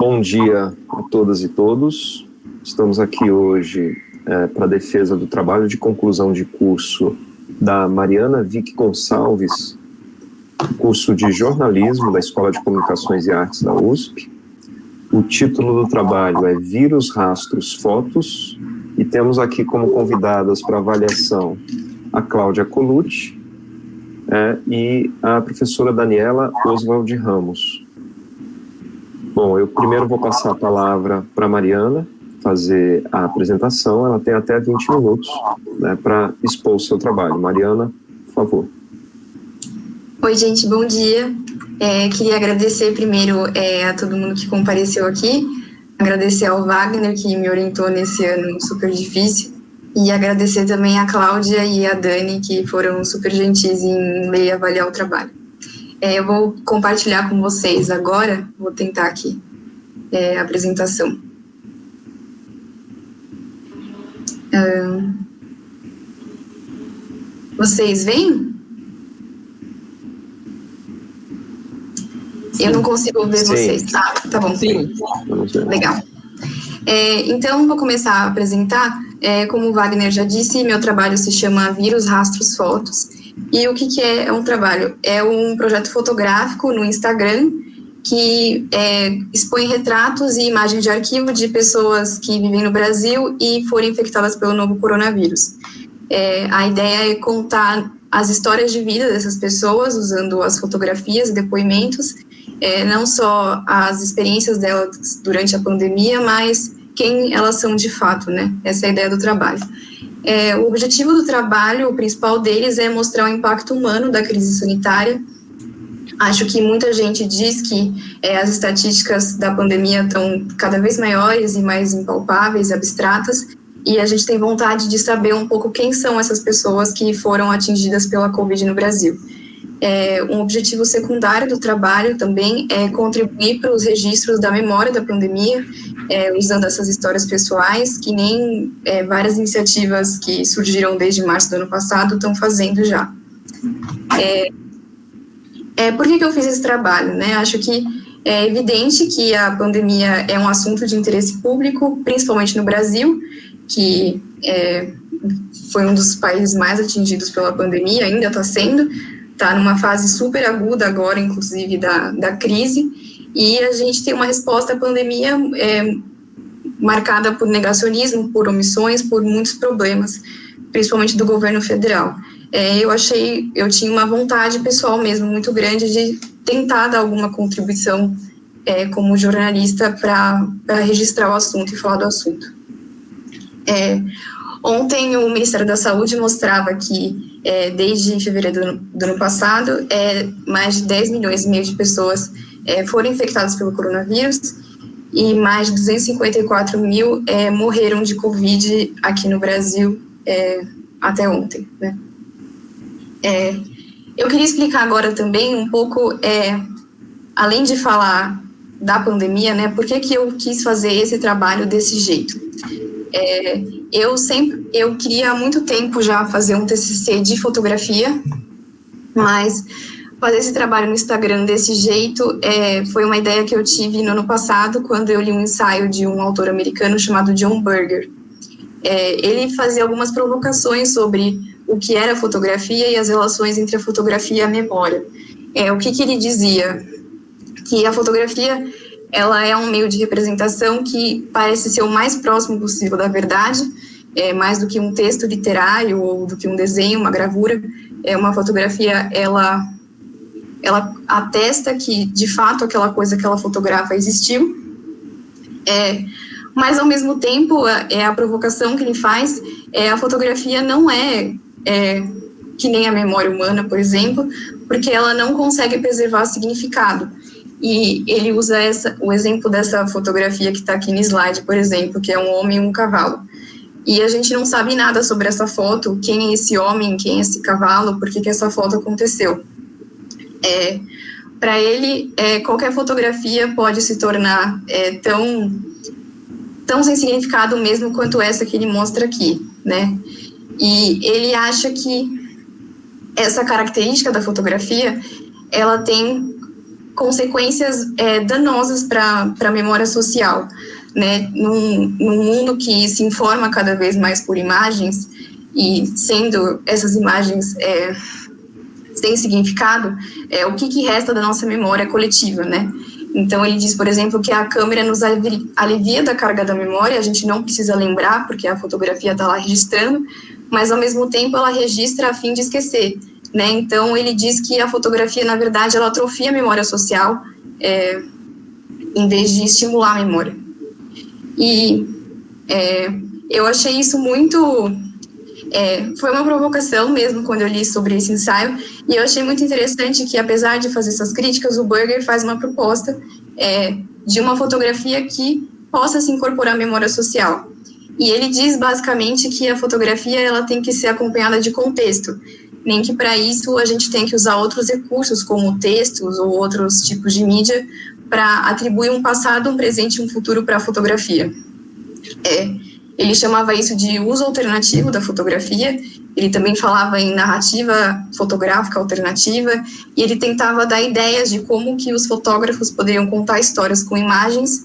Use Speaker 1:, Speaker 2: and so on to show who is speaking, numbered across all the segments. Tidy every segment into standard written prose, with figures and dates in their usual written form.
Speaker 1: Bom dia a todas e todos. Estamos aqui hoje para a defesa do trabalho de conclusão de curso da Mariana Vick Gonçalves, curso de jornalismo da Escola de Comunicações e Artes da USP. O título do trabalho é Vírus, Rastros, Fotos, e temos aqui como convidadas para avaliação a Cláudia Colucci e a professora Daniela Oswald Ramos. Bom, eu primeiro vou passar a palavra para a Mariana fazer a apresentação. Ela tem até 20 minutos para expor o seu trabalho. Mariana, por favor.
Speaker 2: Oi, gente, bom dia. Queria agradecer primeiro a todo mundo que compareceu aqui, agradecer ao Wagner, que me orientou nesse ano super difícil, e agradecer também a Cláudia e a Dani, que foram super gentis em ler e avaliar o trabalho. Eu vou compartilhar com vocês agora, vou tentar aqui a apresentação. Vocês veem? Eu não consigo ver vocês. Tá bom. Sim. Legal. Então, vou começar a apresentar. Como o Wagner já disse, meu trabalho se chama Vírus, Rastros, Fotos. E o que é um trabalho? É um projeto fotográfico no Instagram que expõe retratos e imagens de arquivo de pessoas que vivem no Brasil e foram infectadas pelo novo coronavírus. A ideia é contar as histórias de vida dessas pessoas usando as fotografias e depoimentos, não só as experiências delas durante a pandemia, mas quem elas são de fato, né? Essa é a ideia do trabalho. O objetivo do trabalho, o principal deles, é mostrar o impacto humano da crise sanitária. Acho que muita gente diz que as estatísticas da pandemia estão cada vez maiores e mais impalpáveis, abstratas, e a gente tem vontade de saber um pouco quem são essas pessoas que foram atingidas pela Covid no Brasil. Um objetivo secundário do trabalho também é contribuir para os registros da memória da pandemia, usando essas histórias pessoais, que nem várias iniciativas que surgiram desde março do ano passado estão fazendo já. Por que eu fiz esse trabalho, né? Acho que é evidente que a pandemia é um assunto de interesse público, principalmente no Brasil, que foi um dos países mais atingidos pela pandemia, ainda está sendo, está numa fase super aguda agora, inclusive, da crise, e a gente tem uma resposta à pandemia marcada por negacionismo, por omissões, por muitos problemas, principalmente do governo federal. Eu tinha uma vontade pessoal mesmo muito grande de tentar dar alguma contribuição como jornalista para registrar o assunto e falar do assunto. Ontem o Ministério da Saúde mostrava que desde fevereiro do ano passado mais de 10 milhões e meio de pessoas foram infectadas pelo coronavírus e mais de 254 mil morreram de Covid aqui no Brasil até ontem, né? Eu queria explicar agora também um pouco, além de falar da pandemia, né, por que eu quis fazer esse trabalho desse jeito. Eu queria há muito tempo já fazer um TCC de fotografia, mas fazer esse trabalho no Instagram desse jeito foi uma ideia que eu tive no ano passado, quando eu li um ensaio de um autor americano chamado John Berger. Ele fazia algumas provocações sobre o que era a fotografia e as relações entre a fotografia e a memória. O que ele dizia? Que a fotografia ela é um meio de representação que parece ser o mais próximo possível da verdade, mais do que um texto literário ou do que um desenho, uma gravura. Uma fotografia, ela atesta que, de fato, aquela coisa que ela fotografa existiu, mas, ao mesmo tempo, a provocação que ele faz, a fotografia não é que nem a memória humana, por exemplo, porque ela não consegue preservar significado. E ele usa o exemplo dessa fotografia que está aqui no slide, por exemplo, que é um homem e um cavalo. E a gente não sabe nada sobre essa foto, quem é esse homem, quem é esse cavalo, por que essa foto aconteceu. Para ele, qualquer fotografia pode se tornar tão sem significado mesmo quanto essa que ele mostra aqui, né? E ele acha que essa característica da fotografia, ela tem consequências danosas para a memória social, né? Num mundo que se informa cada vez mais por imagens, e sendo essas imagens sem significado, o que resta da nossa memória coletiva, né? Então, ele diz, por exemplo, que a câmera nos alivia da carga da memória, a gente não precisa lembrar, porque a fotografia está lá registrando, mas, ao mesmo tempo, ela registra a fim de esquecer, né? Então, ele diz que a fotografia, na verdade, ela atrofia a memória social, em vez de estimular a memória. E eu achei isso muito... foi uma provocação mesmo quando eu li sobre esse ensaio, e eu achei muito interessante que, apesar de fazer essas críticas, o Burger faz uma proposta de uma fotografia que possa se incorporar à memória social. E ele diz basicamente que a fotografia ela tem que ser acompanhada de contexto, nem que para isso a gente tem que usar outros recursos, como textos ou outros tipos de mídia, para atribuir um passado, um presente e um futuro para a fotografia. Ele chamava isso de uso alternativo da fotografia, ele também falava em narrativa fotográfica alternativa, e ele tentava dar ideias de como que os fotógrafos poderiam contar histórias com imagens,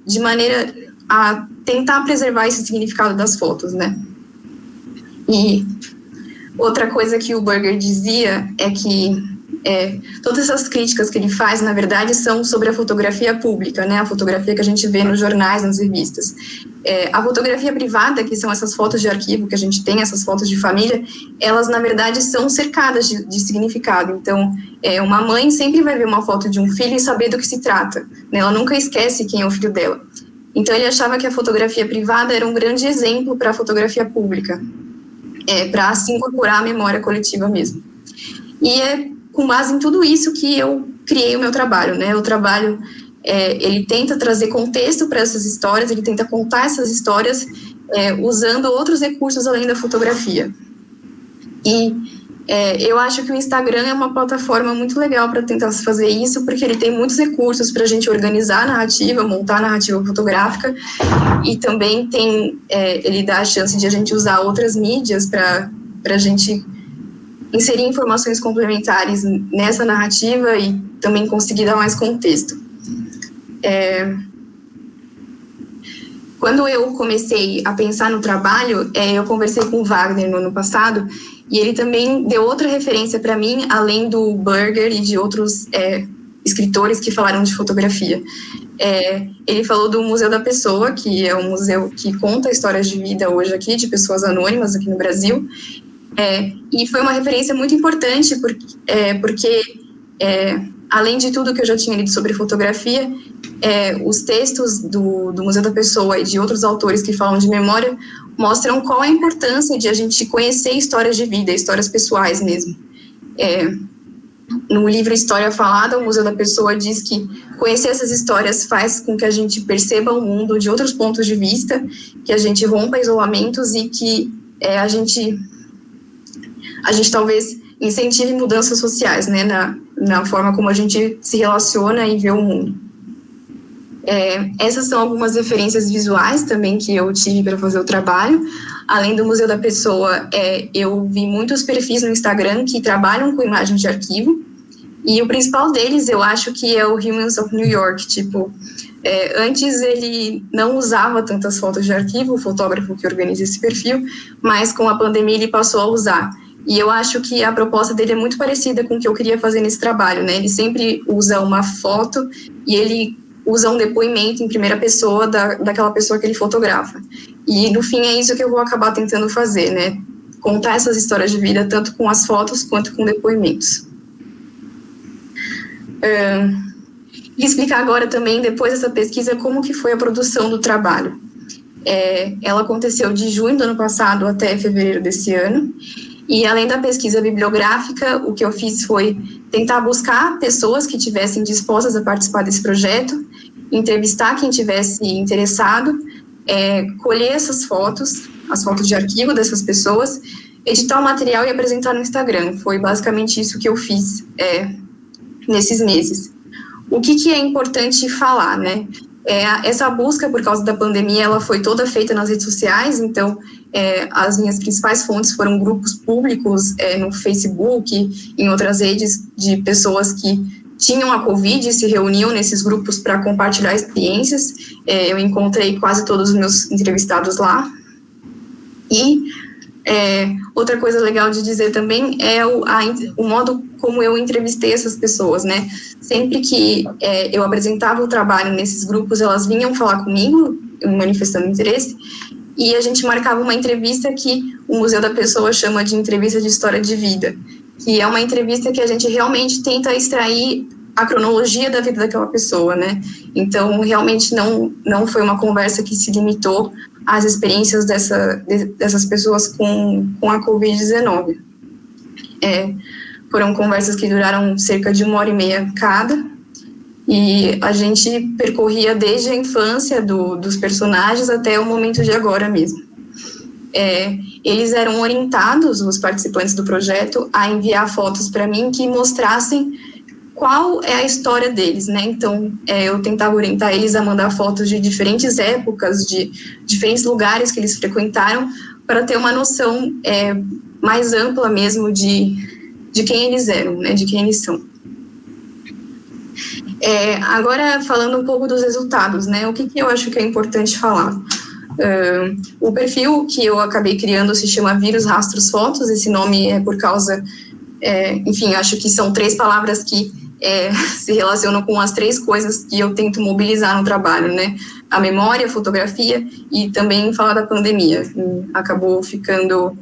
Speaker 2: de maneira a tentar preservar esse significado das fotos, né? E outra coisa que o Burger dizia é que todas essas críticas que ele faz, na verdade, são sobre a fotografia pública, né? A fotografia que a gente vê nos jornais, nas revistas. A fotografia privada, que são essas fotos de arquivo que a gente tem, essas fotos de família, elas, na verdade, são cercadas de significado. Então, uma mãe sempre vai ver uma foto de um filho e saber do que se trata, né? Ela nunca esquece quem é o filho dela. Então, ele achava que a fotografia privada era um grande exemplo para a fotografia pública, para se incorporar à memória coletiva mesmo. E com base em tudo isso que eu criei o meu trabalho, né? O trabalho, ele tenta trazer contexto para essas histórias, ele tenta contar essas histórias usando outros recursos além da fotografia. E eu acho que o Instagram é uma plataforma muito legal para tentar fazer isso, porque ele tem muitos recursos para a gente organizar a narrativa, montar a narrativa fotográfica, e também ele dá a chance de a gente usar outras mídias para a gente inserir informações complementares nessa narrativa e também conseguir dar mais contexto. Quando eu comecei a pensar no trabalho, eu conversei com o Wagner no ano passado, e ele também deu outra referência para mim, além do Burger e de outros escritores que falaram de fotografia. Ele falou do Museu da Pessoa, que é um museu que conta histórias de vida hoje aqui, de pessoas anônimas aqui no Brasil, e foi uma referência muito importante, porque além de tudo que eu já tinha lido sobre fotografia, os textos do Museu da Pessoa e de outros autores que falam de memória mostram qual a importância de a gente conhecer histórias de vida, histórias pessoais mesmo. No livro História Falada, o Museu da Pessoa diz que conhecer essas histórias faz com que a gente perceba o mundo de outros pontos de vista, que a gente rompa isolamentos e que a gente talvez incentive mudanças sociais, né, na forma como a gente se relaciona e vê o mundo. Essas são algumas referências visuais também que eu tive para fazer o trabalho. Além do Museu da Pessoa, eu vi muitos perfis no Instagram que trabalham com imagens de arquivo, e o principal deles eu acho que é o Humans of New York. Antes ele não usava tantas fotos de arquivo, o fotógrafo que organiza esse perfil, mas com a pandemia ele passou a usar. E eu acho que a proposta dele é muito parecida com o que eu queria fazer nesse trabalho, né? Ele sempre usa uma foto e ele usa um depoimento em primeira pessoa daquela pessoa que ele fotografa. E, no fim, é isso que eu vou acabar tentando fazer, né? Contar essas histórias de vida, tanto com as fotos quanto com depoimentos. E explicar agora também, depois dessa pesquisa, como que foi a produção do trabalho. Ela aconteceu de junho do ano passado até fevereiro desse ano. E, além da pesquisa bibliográfica, o que eu fiz foi tentar buscar pessoas que estivessem dispostas a participar desse projeto, entrevistar quem estivesse interessado, colher essas fotos, as fotos de arquivo dessas pessoas, editar o material e apresentar no Instagram. Foi basicamente isso que eu fiz nesses meses. O que é importante falar, né? Essa busca, por causa da pandemia, ela foi toda feita nas redes sociais, então as minhas principais fontes foram grupos públicos no Facebook, em outras redes de pessoas que tinham a Covid e se reuniam nesses grupos para compartilhar experiências. Eu encontrei quase todos os meus entrevistados lá. E outra coisa legal de dizer também é o modo como eu entrevistei essas pessoas, né? Sempre que eu apresentava o trabalho nesses grupos, elas vinham falar comigo, manifestando interesse, e a gente marcava uma entrevista que o Museu da Pessoa chama de entrevista de história de vida, que é uma entrevista que a gente realmente tenta extrair a cronologia da vida daquela pessoa, né? Então, realmente não foi uma conversa que se limitou às experiências dessas pessoas com a Covid-19. Foram conversas que duraram cerca de 1h30 cada, e a gente percorria desde a infância dos personagens até o momento de agora mesmo. Eles eram orientados, os participantes do projeto, a enviar fotos para mim que mostrassem qual é a história deles, né? Então, eu tentava orientar eles a mandar fotos de diferentes épocas, de diferentes lugares que eles frequentaram, para ter uma noção mais ampla mesmo de quem eles eram, né? De quem eles são. Agora, falando um pouco dos resultados, né? O que eu acho que é importante falar? O perfil que eu acabei criando se chama Vírus Rastros Fotos. Esse nome é por causa, enfim, acho que são 3 palavras que se relacionam com as 3 coisas que eu tento mobilizar no trabalho, né? A memória, a fotografia e também falar da pandemia. Acabou ficando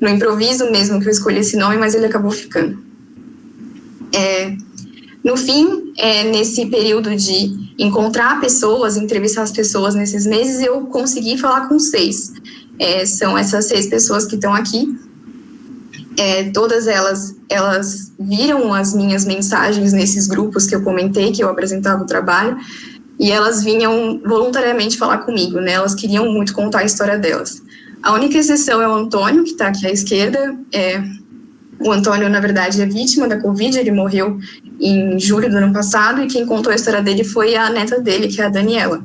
Speaker 2: no improviso mesmo que eu escolhi esse nome, mas ele acabou ficando. No fim, nesse período de encontrar pessoas, entrevistar as pessoas nesses meses, eu consegui falar com 6. São essas 6 pessoas que estão aqui. Todas elas viram as minhas mensagens nesses grupos que eu comentei, que eu apresentava o trabalho, e elas vinham voluntariamente falar comigo, né? Elas queriam muito contar a história delas. A única exceção é o Antônio, que está aqui à esquerda. O Antônio, na verdade, é vítima da Covid, ele morreu em julho do ano passado, e quem contou a história dele foi a neta dele, que é a Daniela.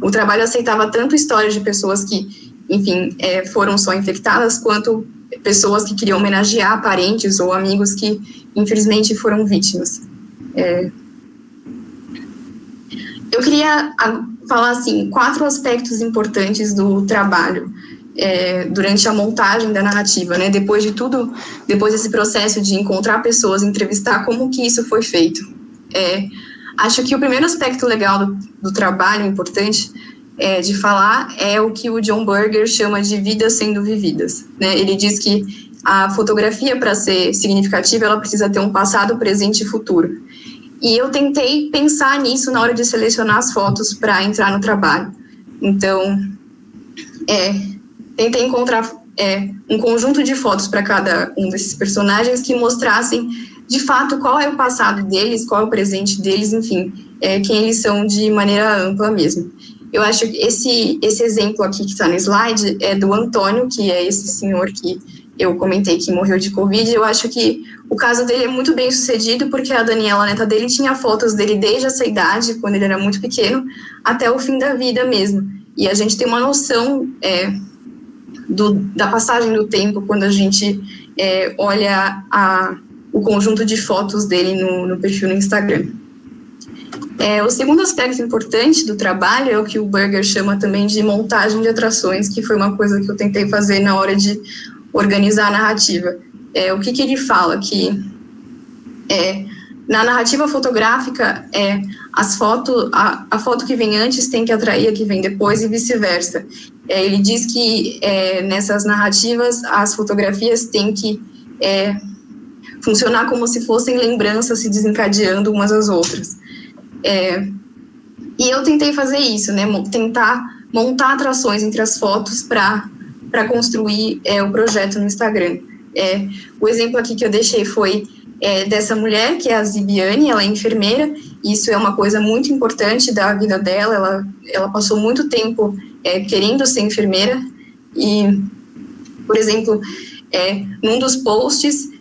Speaker 2: O trabalho aceitava tanto histórias de pessoas que, enfim, foram só infectadas, quanto pessoas que queriam homenagear parentes ou amigos que, infelizmente, foram vítimas. Eu queria falar, assim, 4 aspectos importantes do trabalho durante a montagem da narrativa, né? Depois desse processo de encontrar pessoas, entrevistar, como que isso foi feito. Acho que o primeiro aspecto legal do trabalho, importante de falar, é o que o John Berger chama de vidas sendo vividas, né? Ele diz que a fotografia, para ser significativa, ela precisa ter um passado, presente e futuro. E eu tentei pensar nisso na hora de selecionar as fotos para entrar no trabalho. Então, tentei encontrar um conjunto de fotos para cada um desses personagens que mostrassem, de fato, qual é o passado deles, qual é o presente deles, enfim, quem eles são de maneira ampla mesmo. Eu acho que esse exemplo aqui que está no slide é do Antônio, que é esse senhor que eu comentei que morreu de Covid. Eu acho que o caso dele é muito bem sucedido, porque a Daniela, a neta dele, tinha fotos dele desde essa idade, quando ele era muito pequeno, até o fim da vida mesmo. E a gente tem uma noção da passagem do tempo quando a gente olha o conjunto de fotos dele no perfil no Instagram. O segundo aspecto importante do trabalho é o que o Berger chama também de montagem de atrações, que foi uma coisa que eu tentei fazer na hora de organizar a narrativa. O que ele fala? Que na narrativa fotográfica, a foto que vem antes tem que atrair a que vem depois e vice-versa. Ele diz que nessas narrativas as fotografias têm que funcionar como se fossem lembranças se desencadeando umas às outras. E eu tentei fazer isso, né? Tentar montar atrações entre as fotos para construir o projeto no Instagram. O exemplo aqui que eu deixei foi dessa mulher, que é a Zibiane. Ela é enfermeira, e isso é uma coisa muito importante da vida dela. Ela passou muito tempo querendo ser enfermeira, e, por exemplo, num dos posts,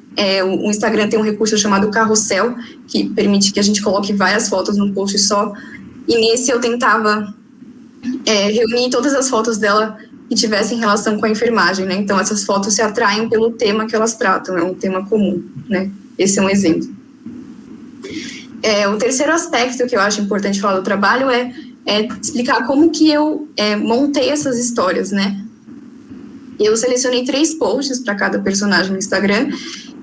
Speaker 2: o Instagram tem um recurso chamado carrossel, que permite que a gente coloque várias fotos num post só, e nesse eu tentava reunir todas as fotos dela que tivessem relação com a enfermagem, né? Então essas fotos se atraem pelo tema que elas tratam, é um tema comum, né? Esse é um exemplo. O terceiro aspecto que eu acho importante falar do trabalho é explicar como que eu montei essas histórias, né? Eu selecionei 3 posts para cada personagem no Instagram.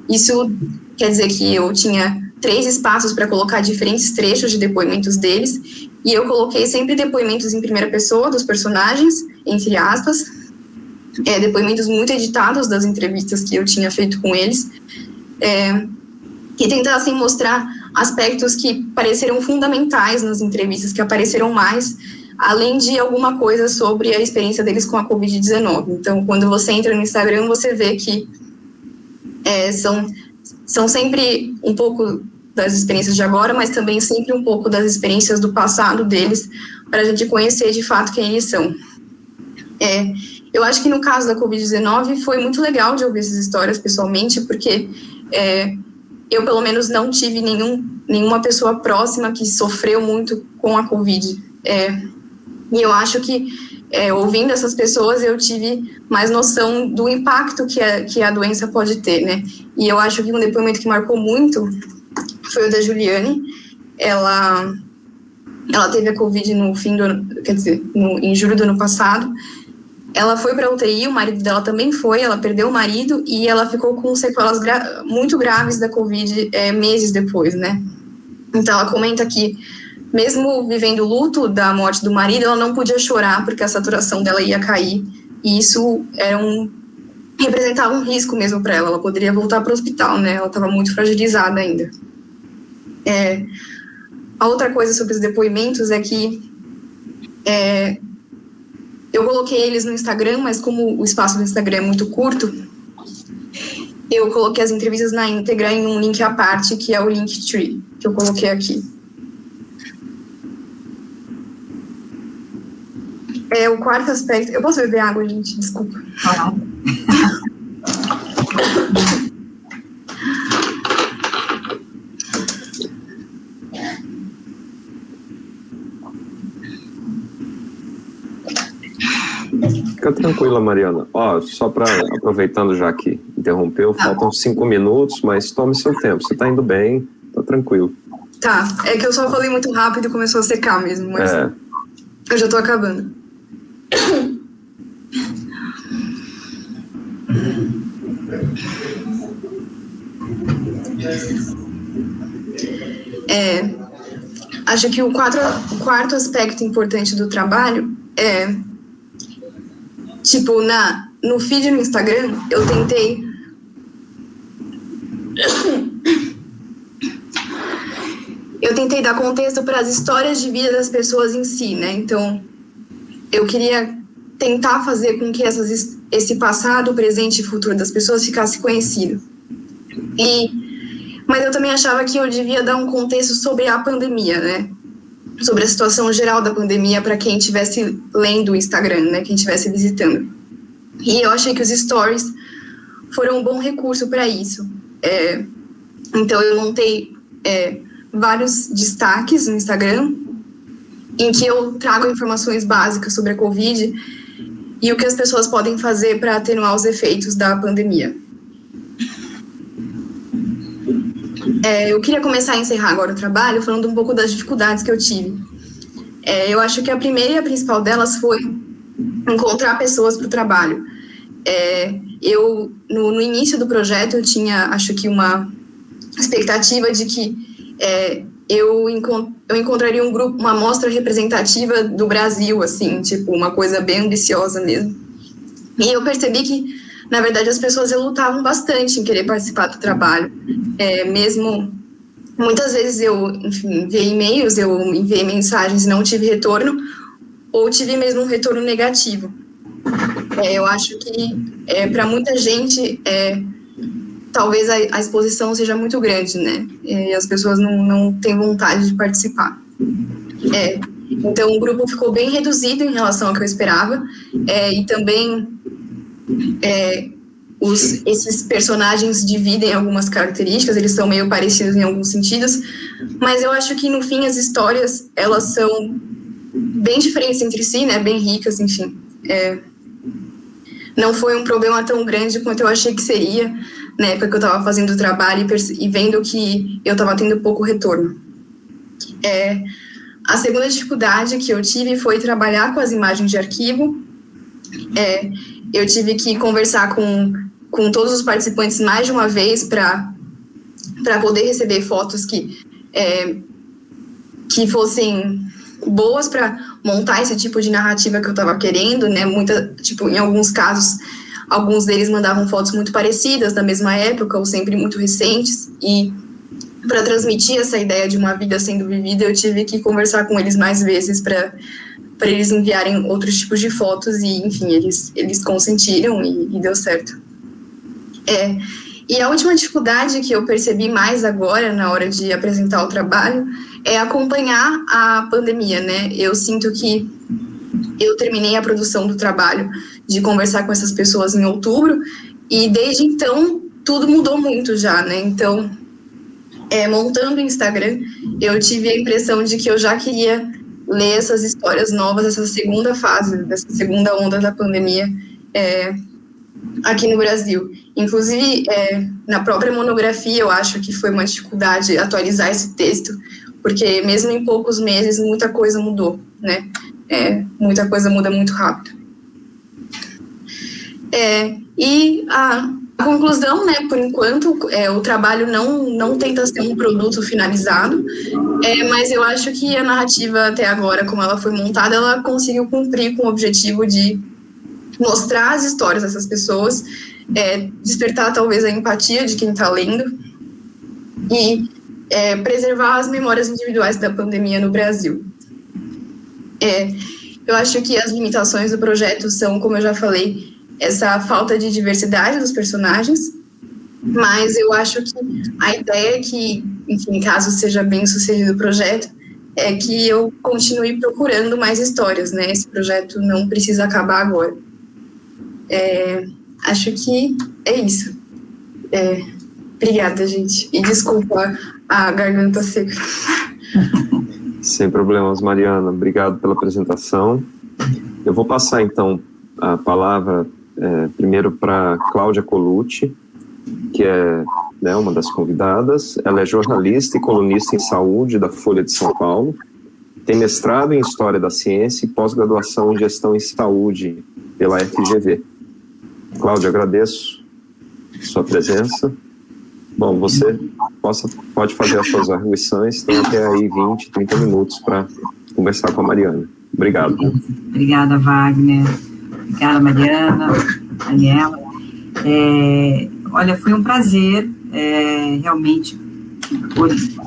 Speaker 2: Isso quer dizer que eu tinha 3 espaços para colocar diferentes trechos de depoimentos deles, e eu coloquei sempre depoimentos em primeira pessoa dos personagens, entre aspas, depoimentos muito editados das entrevistas que eu tinha feito com eles, e tentar assim mostrar aspectos que pareceram fundamentais nas entrevistas, que apareceram mais, além de alguma coisa sobre a experiência deles com a Covid-19. Então, quando você entra no Instagram, você vê que são sempre um pouco das experiências de agora, mas também sempre um pouco das experiências do passado deles, para a gente conhecer de fato quem eles são. Eu acho que no caso da Covid-19 foi muito legal de ouvir essas histórias pessoalmente, porque eu pelo menos não tive nenhuma pessoa próxima que sofreu muito com a Covid. E eu acho que ouvindo essas pessoas eu tive mais noção do impacto que a doença pode ter, né? E eu acho que um depoimento que marcou muito foi o da Juliane. Ela teve a Covid no fim do ano, quer dizer, em julho do ano passado. Ela foi para a UTI, o marido dela também foi, ela perdeu o marido e ela ficou com sequelas muito graves da Covid meses depois, né? Então ela comenta que mesmo vivendo o luto da morte do marido, ela não podia chorar porque a saturação dela ia cair, e isso representava um risco mesmo para ela. Ela poderia voltar para o hospital, né? Ela estava muito fragilizada ainda. A outra coisa sobre os depoimentos é que eu coloquei eles no Instagram, mas como o espaço do Instagram é muito curto, eu coloquei as entrevistas na íntegra em um link à parte, que é o Linktree, que eu coloquei aqui. O quarto aspecto... Eu posso beber água, gente? Desculpa.
Speaker 1: Fica tranquila, Mariana. Só aproveitando já que interrompeu, faltam 5 minutos, mas tome seu tempo. Você está indo bem, tá tranquilo.
Speaker 2: Tá, é que eu só falei muito rápido e começou a secar mesmo, mas eu já tô acabando. Acho que o quarto aspecto importante do trabalho é, tipo, no feed no Instagram, eu tentei dar contexto para as histórias de vida das pessoas em si, né? Então, eu queria tentar fazer com que esse passado, presente e futuro das pessoas ficasse conhecido. Mas eu também achava que eu devia dar um contexto sobre a pandemia, né? Sobre a situação geral da pandemia para quem estivesse lendo o Instagram, né? Quem estivesse visitando. E eu achei que os stories foram um bom recurso para isso. Então, eu montei vários destaques no Instagram, em que eu trago informações básicas sobre a Covid e o que as pessoas podem fazer para atenuar os efeitos da pandemia. Eu queria começar a encerrar agora o trabalho falando um pouco das dificuldades que eu tive. Eu acho que a primeira e a principal delas foi encontrar pessoas para o trabalho. No início do projeto, eu tinha, acho que, uma expectativa de que eu encontraria um grupo, uma amostra representativa do Brasil, assim, tipo, uma coisa bem ambiciosa mesmo. E eu percebi que, na verdade, as pessoas relutavam bastante em querer participar do trabalho. Mesmo, muitas vezes eu, enfim, enviei e-mails, eu enviei mensagens e não tive retorno, ou tive mesmo um retorno negativo. Eu acho que, para muita gente, talvez a exposição seja muito grande, né? E as pessoas não têm vontade de participar. Então, o grupo ficou bem reduzido em relação ao que eu esperava. E também, esses personagens dividem algumas características, eles são meio parecidos em alguns sentidos, mas eu acho que, no fim, as histórias, elas são bem diferentes entre si, né? Bem ricas, enfim. Não foi um problema tão grande quanto eu achei que seria, na época que eu estava fazendo o trabalho e vendo que eu estava tendo pouco retorno. A segunda dificuldade que eu tive foi trabalhar com as imagens de arquivo. Eu tive que conversar com todos os participantes mais de uma vez para poder receber fotos que fossem boas para montar esse tipo de narrativa que eu estava querendo, né? Em alguns casos, alguns deles mandavam fotos muito parecidas, da mesma época, ou sempre muito recentes, e para transmitir essa ideia de uma vida sendo vivida, eu tive que conversar com eles mais vezes para eles enviarem outros tipos de fotos, e, enfim, eles consentiram e deu certo. E a última dificuldade que eu percebi mais agora, na hora de apresentar o trabalho, é acompanhar a pandemia, né? Eu sinto que eu terminei a produção do trabalho de conversar com essas pessoas em outubro, e desde então tudo mudou muito já, né? Então, montando o Instagram, eu tive a impressão de que eu já queria ler essas histórias novas, essa segunda fase, dessa segunda onda da pandemia aqui no Brasil. Inclusive, na própria monografia, eu acho que foi uma dificuldade atualizar esse texto, porque mesmo em poucos meses, muita coisa mudou, né? Muita coisa muda muito rápido. E a conclusão, né, por enquanto, o trabalho não tenta ser um produto finalizado, mas eu acho que a narrativa até agora, como ela foi montada, ela conseguiu cumprir com o objetivo de mostrar as histórias dessas pessoas, despertar talvez a empatia de quem está lendo e preservar as memórias individuais da pandemia no Brasil. Eu acho que as limitações do projeto são, como eu já falei, essa falta de diversidade dos personagens, mas eu acho que a ideia é que, enfim, caso seja bem sucedido o projeto, é que eu continue procurando mais histórias, né? Esse projeto não precisa acabar agora. Acho que é isso. Obrigada, gente. E desculpa a garganta seca.
Speaker 1: Sem problemas, Mariana. Obrigado pela apresentação. Eu vou passar, então, a palavra primeiro para Cláudia Colucci, que é uma das convidadas. Ela é jornalista e colunista em saúde da Folha de São Paulo. Tem mestrado em História da Ciência e pós-graduação em Gestão em Saúde pela FGV. Cláudia, agradeço sua presença. Bom, você pode fazer as suas arguições, tem até aí 20, 30 minutos para conversar com a Mariana. Obrigado.
Speaker 3: Obrigada, Wagner. Obrigada, Mariana, Daniela. Olha, foi um prazer realmente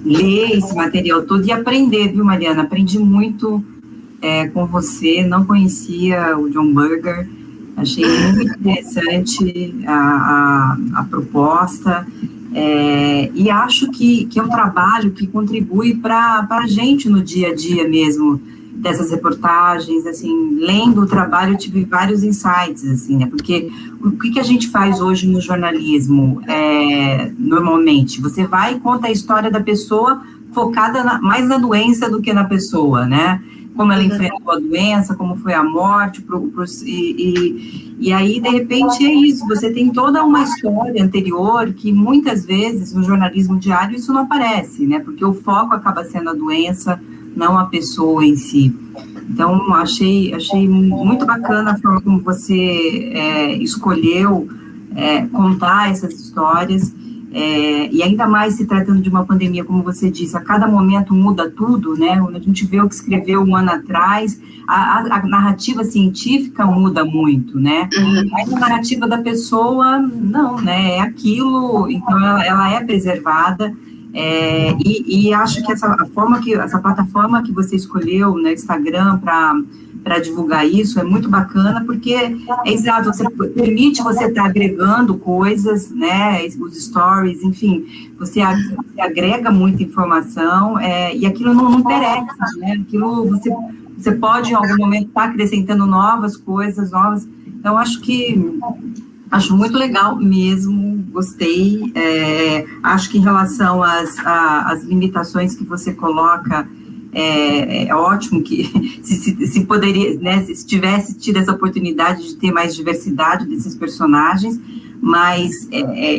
Speaker 3: ler esse material todo e aprender, viu, Mariana? Aprendi muito com você, não conhecia o John Berger, achei muito interessante a proposta. E acho que é um trabalho que contribui para a gente no dia a dia mesmo, dessas reportagens, assim, lendo o trabalho eu tive vários insights, assim, né, porque o que a gente faz hoje no jornalismo, normalmente, você vai e conta a história da pessoa focada mais na doença do que na pessoa, né, como ela enfrentou a doença, como foi a morte, e aí, de repente, é isso, você tem toda uma história anterior que muitas vezes no jornalismo diário isso não aparece, né, porque o foco acaba sendo a doença, não a pessoa em si. Então, achei muito bacana a forma como você escolheu contar essas histórias, e ainda mais se tratando de uma pandemia, como você disse, a cada momento muda tudo, né? A gente vê o que escreveu um ano atrás, a narrativa científica muda muito, né? Mas a narrativa da pessoa, não, né? É aquilo, então ela é preservada. E acho que essa plataforma que você escolheu no Instagram para divulgar isso é muito bacana, porque exato, você permite você estar agregando coisas, né, os stories, enfim, você agrega muita informação, e aquilo não perece, né, aquilo você pode em algum momento estar acrescentando novas coisas, então acho muito legal mesmo, gostei, acho que em relação às limitações que você coloca, é ótimo que se poderia, né, se tivesse tido essa oportunidade de ter mais diversidade desses personagens, mas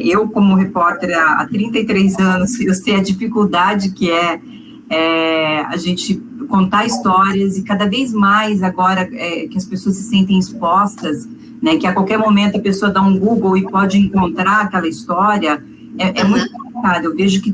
Speaker 3: eu como repórter há 33 anos, eu sei a dificuldade que é a gente contar histórias, e cada vez mais agora que as pessoas se sentem expostas, né, que a qualquer momento a pessoa dá um Google e pode encontrar aquela história, é muito complicado. Eu vejo que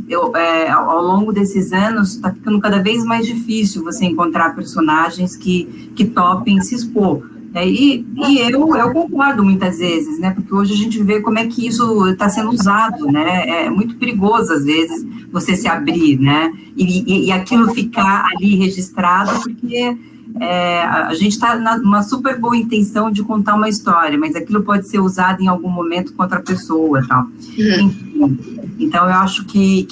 Speaker 3: ao longo desses anos está ficando cada vez mais difícil você encontrar personagens que topem se expor. E eu concordo muitas vezes, né, porque hoje a gente vê como é que isso está sendo usado, né, é muito perigoso às vezes você se abrir, né, e aquilo ficar ali registrado, porque a gente está numa super boa intenção de contar uma história, mas aquilo pode ser usado em algum momento contra a pessoa, tal. Então eu acho que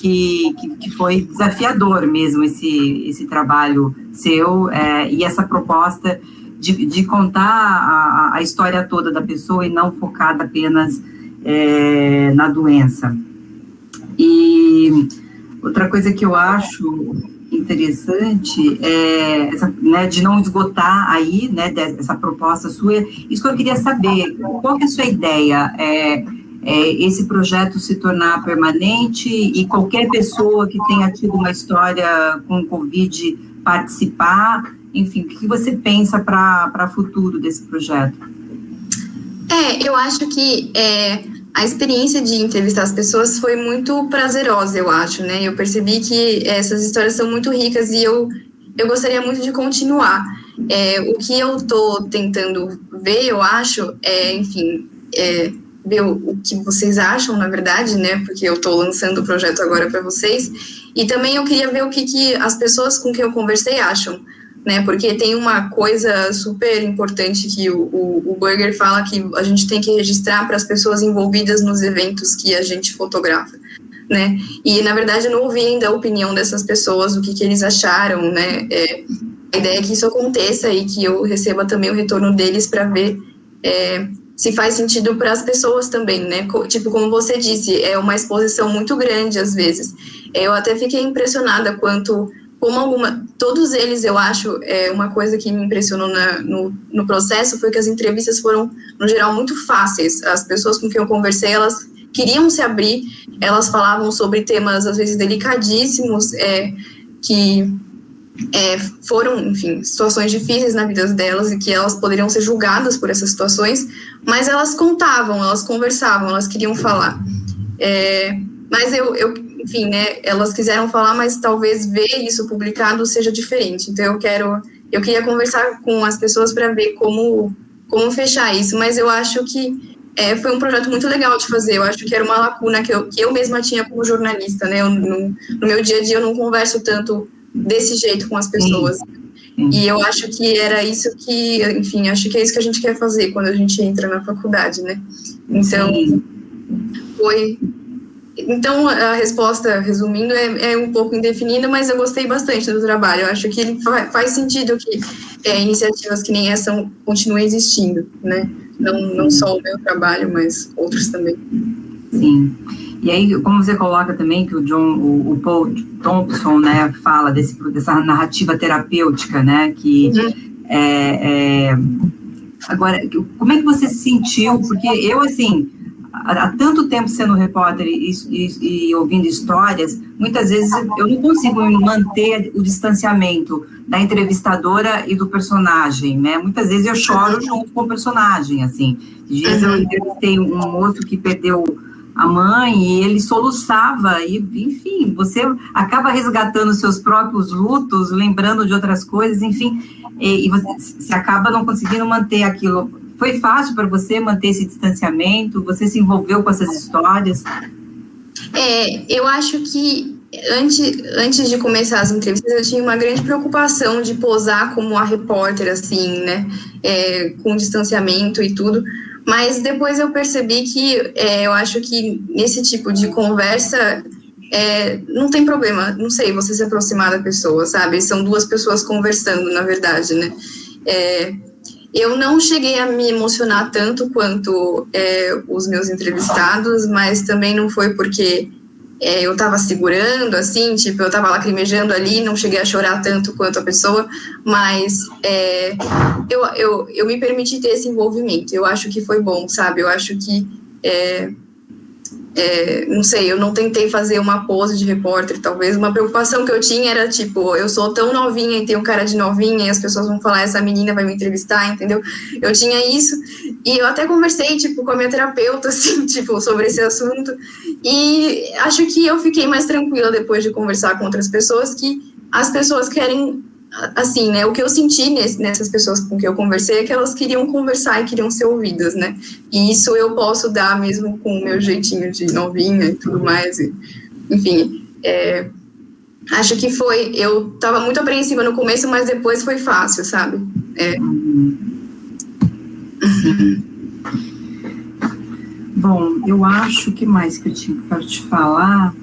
Speaker 3: foi desafiador mesmo esse trabalho seu, e essa proposta de contar a história toda da pessoa e não focada apenas na doença. E outra coisa que eu acho interessante né, de não esgotar aí, né, dessa proposta sua, isso que eu queria saber, qual que é a sua ideia? Esse projeto se tornar permanente e qualquer pessoa que tenha tido uma história com Covid participar? Enfim, o que você pensa para o futuro desse projeto?
Speaker 2: Eu acho que a experiência de entrevistar as pessoas foi muito prazerosa, eu acho, né? Eu percebi que essas histórias são muito ricas e eu gostaria muito de continuar. O que eu estou tentando ver, eu acho, ver o que vocês acham, na verdade, né? Porque eu estou lançando o projeto agora para vocês. E também eu queria ver o que as pessoas com quem eu conversei acham, né? Porque tem uma coisa super importante que o Burger fala, que a gente tem que registrar para as pessoas envolvidas nos eventos que a gente fotografa, né? E, na verdade, eu não ouvi ainda a opinião dessas pessoas, o que eles acharam, né? A ideia é que isso aconteça e que eu receba também o retorno deles para ver se faz sentido para as pessoas também, né? Tipo, como você disse, é uma exposição muito grande, às vezes. Eu até fiquei impressionada todos eles, eu acho, uma coisa que me impressionou no processo foi que as entrevistas foram, no geral, muito fáceis. As pessoas com quem eu conversei, elas queriam se abrir, elas falavam sobre temas, às vezes, delicadíssimos, que foram, enfim, situações difíceis na vida delas e que elas poderiam ser julgadas por essas situações, mas elas contavam, elas conversavam, elas queriam falar. Mas enfim, né, elas quiseram falar, mas talvez ver isso publicado seja diferente. Então eu queria conversar com as pessoas para ver como fechar isso, mas eu acho que foi um projeto muito legal de fazer. Eu acho que era uma lacuna que eu mesma tinha como jornalista, né? No meu dia a dia eu não converso tanto desse jeito com as pessoas. E eu acho que era isso que, enfim, acho que é isso que a gente quer fazer quando a gente entra na faculdade, né? Então, a resposta, resumindo, é um pouco indefinida, mas eu gostei bastante do trabalho. Eu acho que ele faz sentido que iniciativas que nem essa continuem existindo, né? Não só o meu trabalho, mas outros também.
Speaker 3: Sim. E aí, como você coloca também que o Paul Thompson, né, fala dessa narrativa terapêutica, né, que agora, como é que você se sentiu? Porque eu, assim, há tanto tempo sendo repórter e ouvindo histórias, muitas vezes eu não consigo manter o distanciamento da entrevistadora e do personagem, né? Muitas vezes eu choro junto com o personagem, assim. Dias eu entrevistei um moço que perdeu a mãe e ele soluçava, e, enfim, você acaba resgatando seus próprios lutos, lembrando de outras coisas, enfim, e você acaba não conseguindo manter aquilo. Foi fácil para você manter esse distanciamento? Você se envolveu com essas histórias?
Speaker 2: Eu acho que antes de começar as entrevistas, eu tinha uma grande preocupação de posar como a repórter, assim, né, com distanciamento e tudo, mas depois eu percebi que eu acho que nesse tipo de conversa não tem problema, não sei, você se aproximar da pessoa, sabe? São duas pessoas conversando, na verdade, né? Eu não cheguei a me emocionar tanto quanto os meus entrevistados, mas também não foi porque eu estava segurando, assim, tipo, eu estava lacrimejando ali, não cheguei a chorar tanto quanto a pessoa, mas eu me permiti ter esse envolvimento. Eu acho que foi bom, sabe? Eu acho que não sei, eu não tentei fazer uma pose de repórter, talvez. Uma preocupação que eu tinha era, tipo, eu sou tão novinha e tenho cara de novinha e as pessoas vão falar, essa menina vai me entrevistar, entendeu? Eu tinha isso, e eu até conversei, tipo, com a minha terapeuta, assim, tipo, sobre esse assunto, e acho que eu fiquei mais tranquila depois de conversar com outras pessoas, que as pessoas querem, assim, né, o que eu senti nessas pessoas com que eu conversei é que elas queriam conversar e queriam ser ouvidas, né, e isso eu posso dar mesmo com o meu jeitinho de novinha e tudo mais, e, enfim, acho que eu estava muito apreensiva no começo, mas depois foi fácil, sabe?
Speaker 3: Bom, eu acho que mais que eu tinha para te falar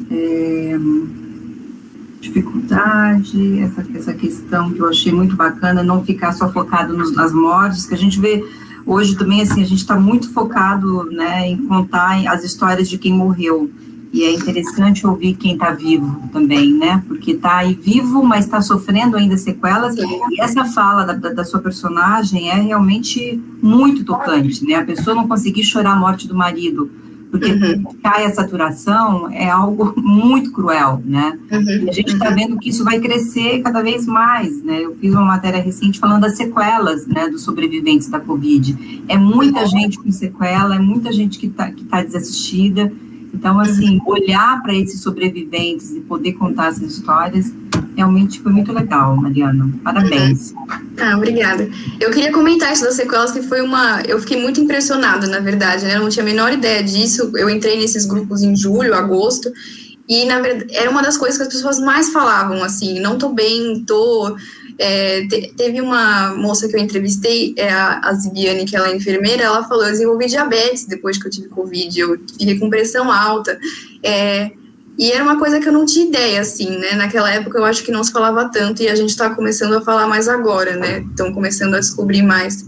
Speaker 3: dificuldade, essa questão que eu achei muito bacana, não ficar só focado nas mortes, que a gente vê hoje também, assim, a gente está muito focado, né, em contar as histórias de quem morreu, e é interessante ouvir quem está vivo também, né, porque está aí vivo, mas está sofrendo ainda sequelas, e essa fala da sua personagem é realmente muito tocante, né, a pessoa não conseguir chorar a morte do marido, porque cai a saturação é algo muito cruel, né? E a gente está vendo que isso vai crescer cada vez mais, né? Eu fiz uma matéria recente falando das sequelas, né, dos sobreviventes da Covid. É muita gente com sequela, é muita gente que tá desassistida. Então, assim, olhar para esses sobreviventes e poder contar essas histórias realmente foi muito legal, Mariana. Parabéns.
Speaker 2: Obrigada. Eu queria comentar isso das sequelas, que eu fiquei muito impressionada, na verdade, né? Eu não tinha a menor ideia disso. Eu entrei nesses grupos em julho, agosto, e, na verdade, era uma das coisas que as pessoas mais falavam, assim, não tô bem, teve uma moça que eu entrevistei, a Zibiane, que ela é enfermeira, ela falou, eu desenvolvi diabetes depois que eu tive Covid, eu fiquei com pressão alta, e era uma coisa que eu não tinha ideia, assim, né, naquela época eu acho que não se falava tanto, e a gente está começando a falar mais agora, né, estão começando a descobrir mais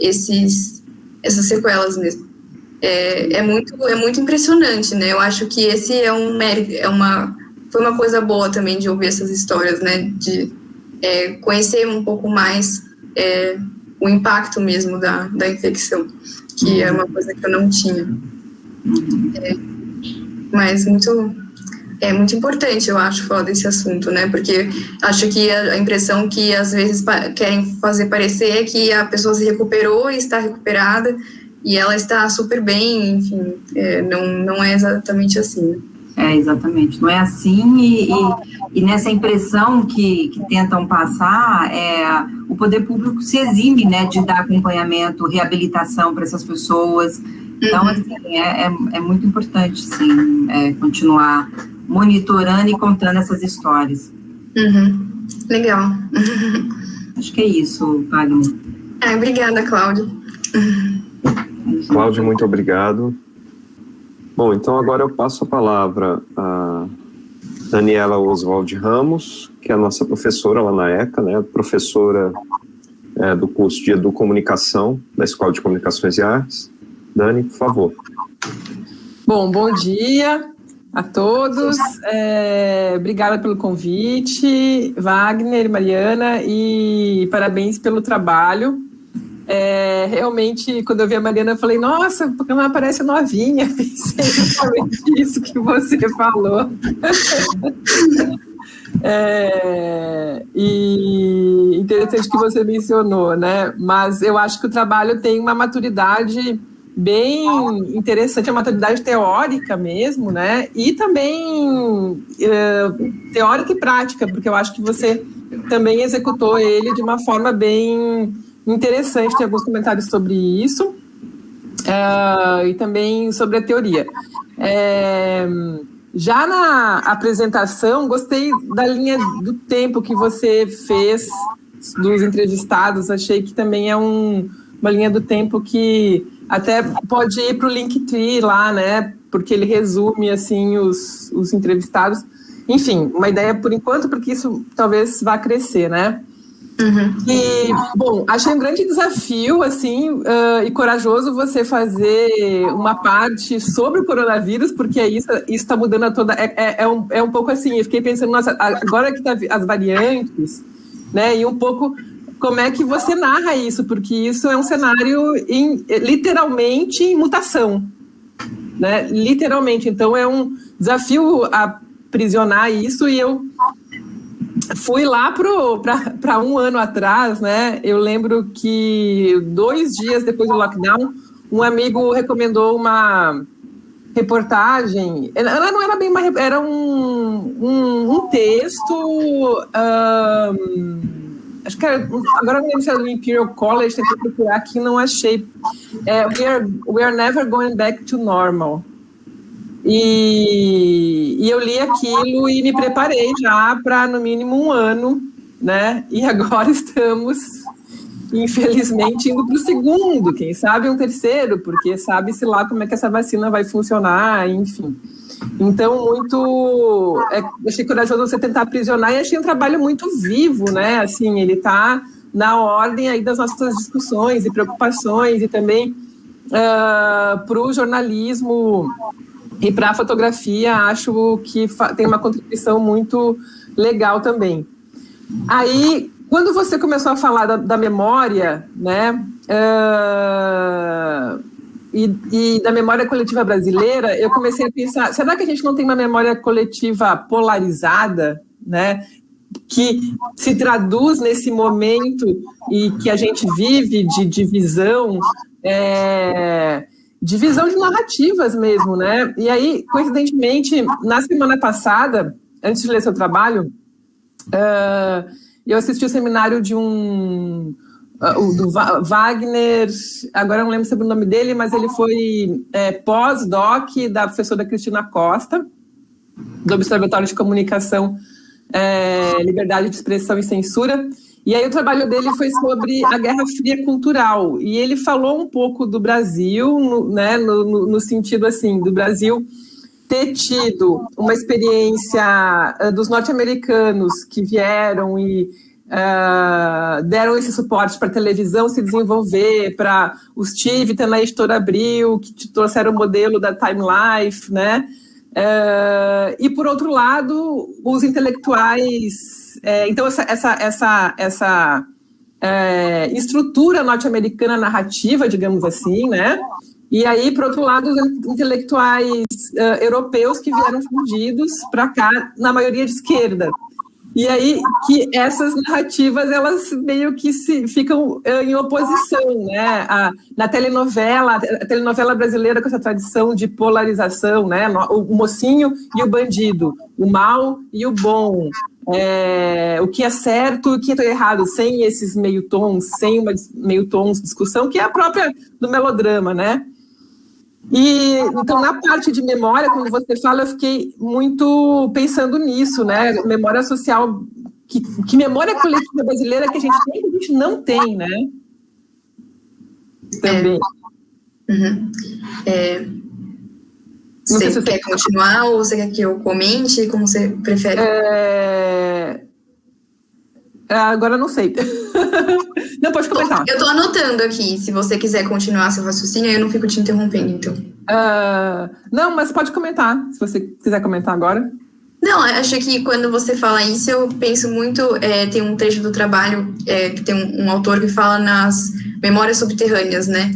Speaker 2: essas sequelas mesmo. É muito impressionante, né, eu acho que esse é um mérito, foi uma coisa boa também de ouvir essas histórias, né, de conhecer um pouco mais o impacto mesmo da infecção, que é uma coisa que eu não tinha. Mas é muito importante, eu acho, falar desse assunto, né, porque acho que a impressão que às vezes querem fazer parecer é que a pessoa se recuperou e está recuperada, e ela está super bem, enfim, não é exatamente assim, né?
Speaker 3: Exatamente, não é assim, e nessa impressão que tentam passar, o poder público se exime, né, de dar acompanhamento, reabilitação para essas pessoas. Então, assim, é muito importante, sim, continuar monitorando e contando essas histórias.
Speaker 2: Legal.
Speaker 3: Acho que é isso, Wagner.
Speaker 2: Obrigada, Cláudia.
Speaker 1: Cláudia, muito obrigado. Bom, então agora eu passo a palavra a Daniela Oswald Ramos, que é a nossa professora lá na ECA, né, professora do curso de Educomunicação, da Escola de Comunicações e Artes. Dani, por favor.
Speaker 4: Bom dia a todos. Obrigada pelo convite, Wagner e Mariana, e parabéns pelo trabalho. Realmente, quando eu vi a Mariana, eu falei, nossa, porque ela parece novinha. Pensei exatamente isso que você falou. E interessante que você mencionou, né? Mas eu acho que o trabalho tem uma maturidade bem interessante, a maturidade teórica mesmo, né? E também teórica e prática, porque eu acho que você também executou ele de uma forma bem interessante, tem alguns comentários sobre isso, e também sobre a teoria. Já na apresentação, gostei da linha do tempo que você fez dos entrevistados, achei que também é uma linha do tempo que até pode ir para o Linktree lá, né, porque ele resume, assim, os entrevistados. Enfim, uma ideia por enquanto, porque isso talvez vá crescer, né? E, bom, achei um grande desafio, assim, e corajoso você fazer uma parte sobre o coronavírus, porque isso está mudando a toda... É um pouco assim, eu fiquei pensando, nossa, agora que tá as variantes, né, e um pouco como é que você narra isso, porque isso é um cenário literalmente em mutação, né? Literalmente. Então, é um desafio aprisionar isso, e eu fui lá para um ano atrás, né? Eu lembro que 2 dias depois do lockdown, um amigo recomendou uma reportagem. Ela não era bem uma... Era um texto... acho que era... Agora não lembro se era do Imperial College, tentei procurar aqui, não achei. We are never going back to normal. E eu li aquilo e me preparei já para, no mínimo, 1 ano, né? E agora estamos, infelizmente, indo para o 2º, quem sabe um 3º, porque sabe-se lá como é que essa vacina vai funcionar, enfim. Então, achei corajoso você tentar aprisionar, e achei um trabalho muito vivo, né? Assim, ele está na ordem aí das nossas discussões e preocupações, e também para o jornalismo e para a fotografia, acho que tem uma contribuição muito legal também. Aí, quando você começou a falar da memória, né, e da memória coletiva brasileira, eu comecei a pensar, será que a gente não tem uma memória coletiva polarizada, né, que se traduz nesse momento e que a gente vive de divisão, divisão de narrativas mesmo, né? E aí, coincidentemente, na semana passada, antes de ler seu trabalho, eu assisti o seminário do Wagner, agora não lembro sobre o nome dele, mas ele foi pós-doc da professora Cristina Costa, do Observatório de Comunicação, Liberdade de Expressão e Censura. E aí o trabalho dele foi sobre a Guerra Fria cultural, e ele falou um pouco do Brasil, no sentido assim, do Brasil ter tido uma experiência dos norte-americanos que vieram e deram esse suporte para a televisão se desenvolver, para os Tivita na Editora Abril, que trouxeram o modelo da Time Life, né? E, por outro lado, os intelectuais... então, essa estrutura norte-americana narrativa, digamos assim, né? E aí, por outro lado, os intelectuais europeus que vieram fugidos para cá, na maioria de esquerda. E aí, que essas narrativas, elas meio que ficam em oposição, né? Na telenovela, a telenovela brasileira com essa tradição de polarização, né? O mocinho e o bandido, o mal e o bom, o que é certo e o que é errado, sem esses meio-tons, sem uma meio-tons de discussão, que é a própria do melodrama, né? E, então, na parte de memória, quando você fala, eu fiquei muito pensando nisso, né? Memória social, que memória coletiva brasileira que a gente tem, que a gente não tem, né? Também.
Speaker 2: Você quer continuar ou você quer que eu comente? Como você prefere?
Speaker 4: Agora eu não sei. Não, pode comentar.
Speaker 2: Eu estou anotando aqui. Se você quiser continuar seu raciocínio, eu não fico te interrompendo, então.
Speaker 4: Não, mas pode comentar, se você quiser comentar agora.
Speaker 2: Não, acho que quando você fala isso, eu penso muito... tem um trecho do trabalho que tem um autor que fala nas memórias subterrâneas, né?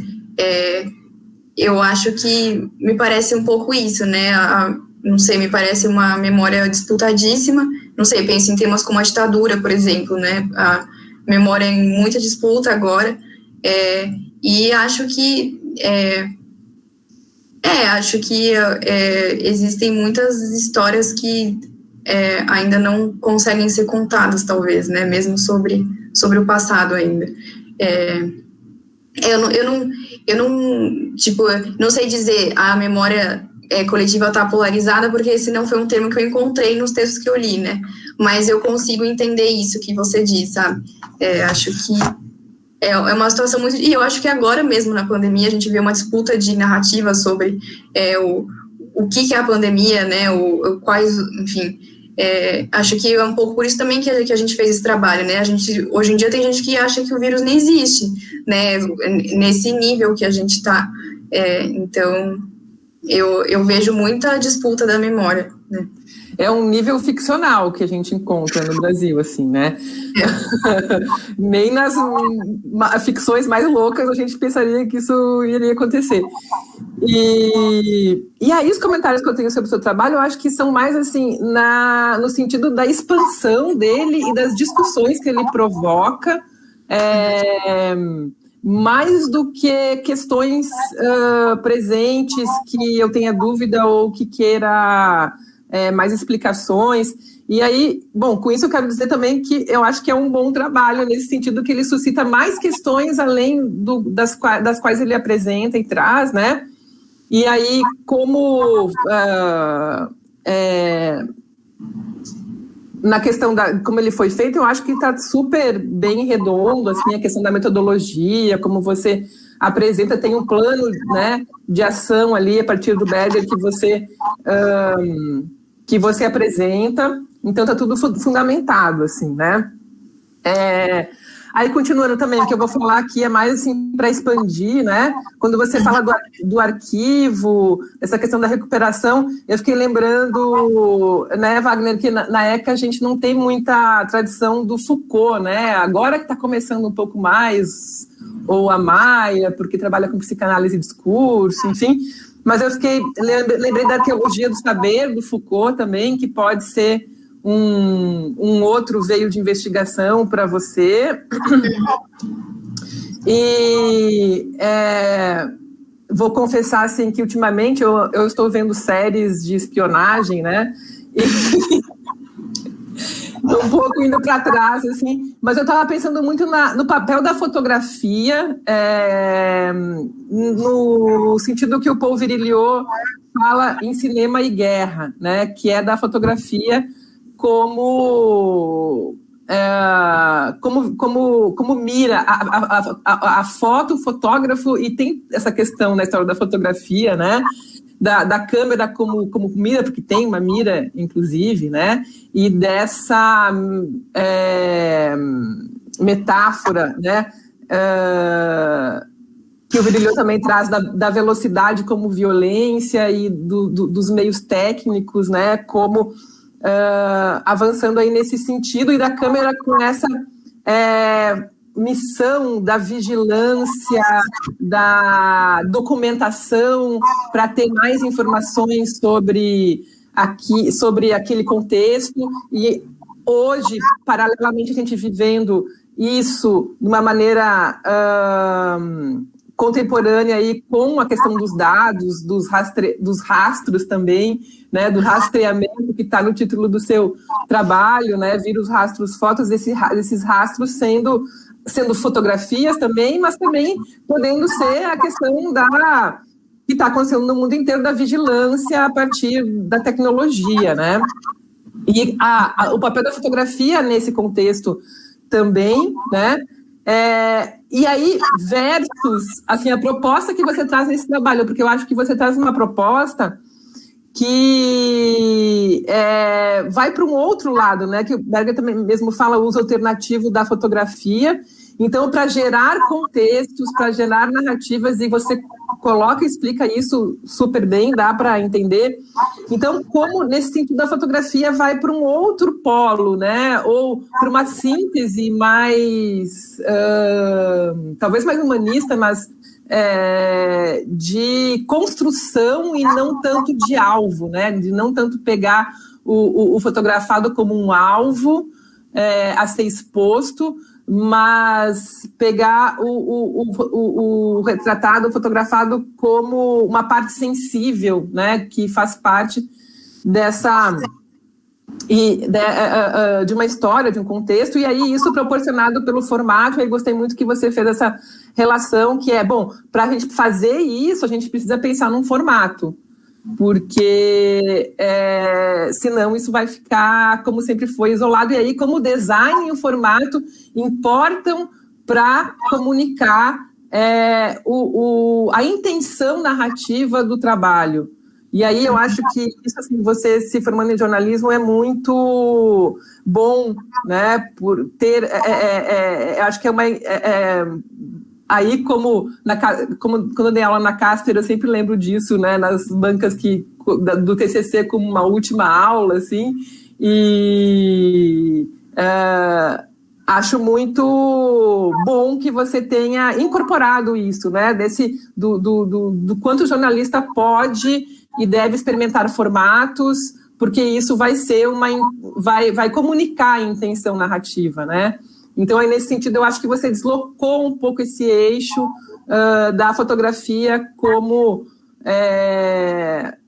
Speaker 2: Eu acho que me parece um pouco isso, né? Não sei, me parece uma memória disputadíssima. Não sei, penso em temas como a ditadura, por exemplo, né? A memória em muita disputa agora. E acho que... acho que existem muitas histórias que ainda não conseguem ser contadas, talvez, né? Mesmo sobre o passado ainda. Eu não sei dizer a memória coletiva está polarizada, porque esse não foi um termo que eu encontrei nos textos que eu li, né? Mas eu consigo entender isso que você diz, sabe? Acho que é uma situação muito... E eu acho que agora mesmo, na pandemia, a gente vê uma disputa de narrativa sobre o que é a pandemia, né? Quais, enfim... acho que é um pouco por isso também que a gente fez esse trabalho, né? Hoje em dia tem gente que acha que o vírus nem existe, né? Nesse nível que a gente está. Então, Eu vejo muita disputa da memória, né?
Speaker 4: É um nível ficcional que a gente encontra no Brasil, assim, né? Nem nas ficções mais loucas a gente pensaria que isso iria acontecer. E aí os comentários que eu tenho sobre o seu trabalho, eu acho que são mais assim, no sentido da expansão dele e das discussões que ele provoca, mais do que questões presentes que eu tenha dúvida ou que queira mais explicações. E aí, bom, com isso eu quero dizer também que eu acho que é um bom trabalho nesse sentido que ele suscita mais questões além das quais ele apresenta e traz, né? E aí, como na questão como ele foi feito, eu acho que está super bem redondo, assim, a questão da metodologia, como você apresenta, tem um plano, né, de ação ali a partir do Berger que você apresenta, então está tudo fundamentado, assim, né? Aí, continuando também, o que eu vou falar aqui é mais assim para expandir, né? Quando você fala do arquivo, essa questão da recuperação, eu fiquei lembrando, né, Wagner, que na ECA a gente não tem muita tradição do Foucault, né? Agora que está começando um pouco mais, ou a Maia, porque trabalha com psicanálise e discurso, enfim. Mas eu lembrei da teologia do saber, do Foucault também, que pode ser um outro veio de investigação para você. E vou confessar assim, que ultimamente eu estou vendo séries de espionagem, né? E um pouco indo para trás, assim, mas eu estava pensando muito no papel da fotografia, no sentido que o Paul Virilio fala em Cinema e Guerra, né? Que é da fotografia como mira a foto, o fotógrafo, e tem essa questão na história da fotografia, né? Da câmera como mira, porque tem uma mira, inclusive, né? E dessa metáfora, né? Que o Virilio também traz da velocidade como violência e dos meios técnicos, né? Como avançando aí nesse sentido, e da câmera com essa missão da vigilância, da documentação, para ter mais informações sobre aquele contexto. E hoje, paralelamente, a gente vivendo isso de uma maneira contemporânea aí, com a questão dos dados, dos rastros também, né, do rastreamento que está no título do seu trabalho, né, vírus, rastros, fotos, esses rastros sendo fotografias também, mas também podendo ser a questão que está acontecendo no mundo inteiro, da vigilância a partir da tecnologia, né? E o papel da fotografia nesse contexto também, né? E aí, versus assim, a proposta que você traz nesse trabalho, porque eu acho que você traz uma proposta que vai para um outro lado, né? Que o Berger também mesmo fala, o uso alternativo da fotografia. Então, para gerar contextos, para gerar narrativas, e você coloca e explica isso super bem, dá para entender. Então, como nesse sentido da fotografia vai para um outro polo, né? Ou para uma síntese mais, talvez mais humanista, mas de construção e não tanto de alvo, né? De não tanto pegar o fotografado como um alvo a ser exposto, mas pegar o retratado, o fotografado, como uma parte sensível, né, que faz parte de uma história, de um contexto, e aí isso proporcionado pelo formato. Eu gostei muito que você fez essa relação, que para a gente fazer isso, a gente precisa pensar num formato, porque senão isso vai ficar, como sempre foi, isolado. E aí, como o design e o formato importam para comunicar a intenção narrativa do trabalho. E aí eu acho que isso, assim, você se formando em jornalismo é muito bom, né, por ter, eu acho que Aí, como quando eu dei aula na Casper, eu sempre lembro disso, né, nas bancas do TCC como uma última aula, assim, e acho muito bom que você tenha incorporado isso, né, do quanto o jornalista pode e deve experimentar formatos, porque isso vai ser vai comunicar a intenção narrativa, né? Então, aí, nesse sentido, eu acho que você deslocou um pouco esse eixo da fotografia como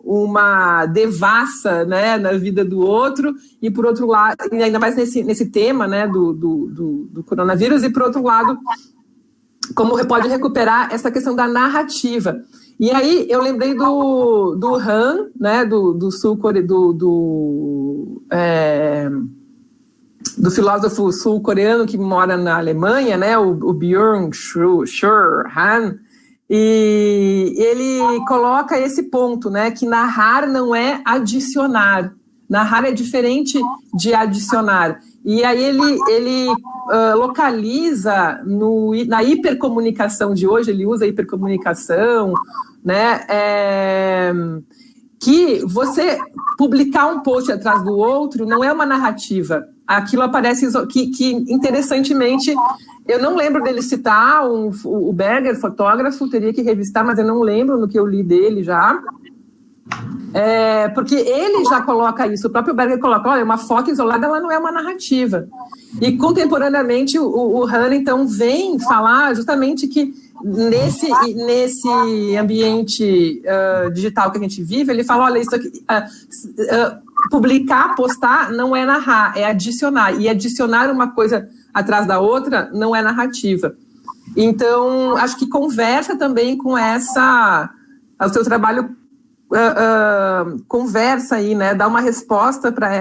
Speaker 4: uma devassa, né, na vida do outro, e por outro lado, ainda mais nesse tema, né, do coronavírus, e por outro lado, como pode recuperar essa questão da narrativa. E aí eu lembrei do Han, né, do sul-coreano, do filósofo sul-coreano que mora na Alemanha, né, o Byung-Chul Han, e ele coloca esse ponto, né, que narrar não é adicionar. Narrar é diferente de adicionar. E aí ele localiza na hipercomunicação de hoje, ele usa a hipercomunicação, né, que você publicar um post atrás do outro não é uma narrativa. Aquilo aparece que interessantemente, eu não lembro dele citar o Berger, fotógrafo, teria que revistar, mas eu não lembro no que eu li dele já. Porque ele já coloca isso, o próprio Berger coloca, olha, uma foto isolada, ela não é uma narrativa. E contemporaneamente o Han, então, vem falar justamente que nesse ambiente digital que a gente vive, ele fala, olha, isso aqui, publicar, postar, não é narrar, é adicionar. E adicionar uma coisa atrás da outra não é narrativa. Então, acho que conversa também com o seu trabalho conversa aí, né? Dá uma resposta para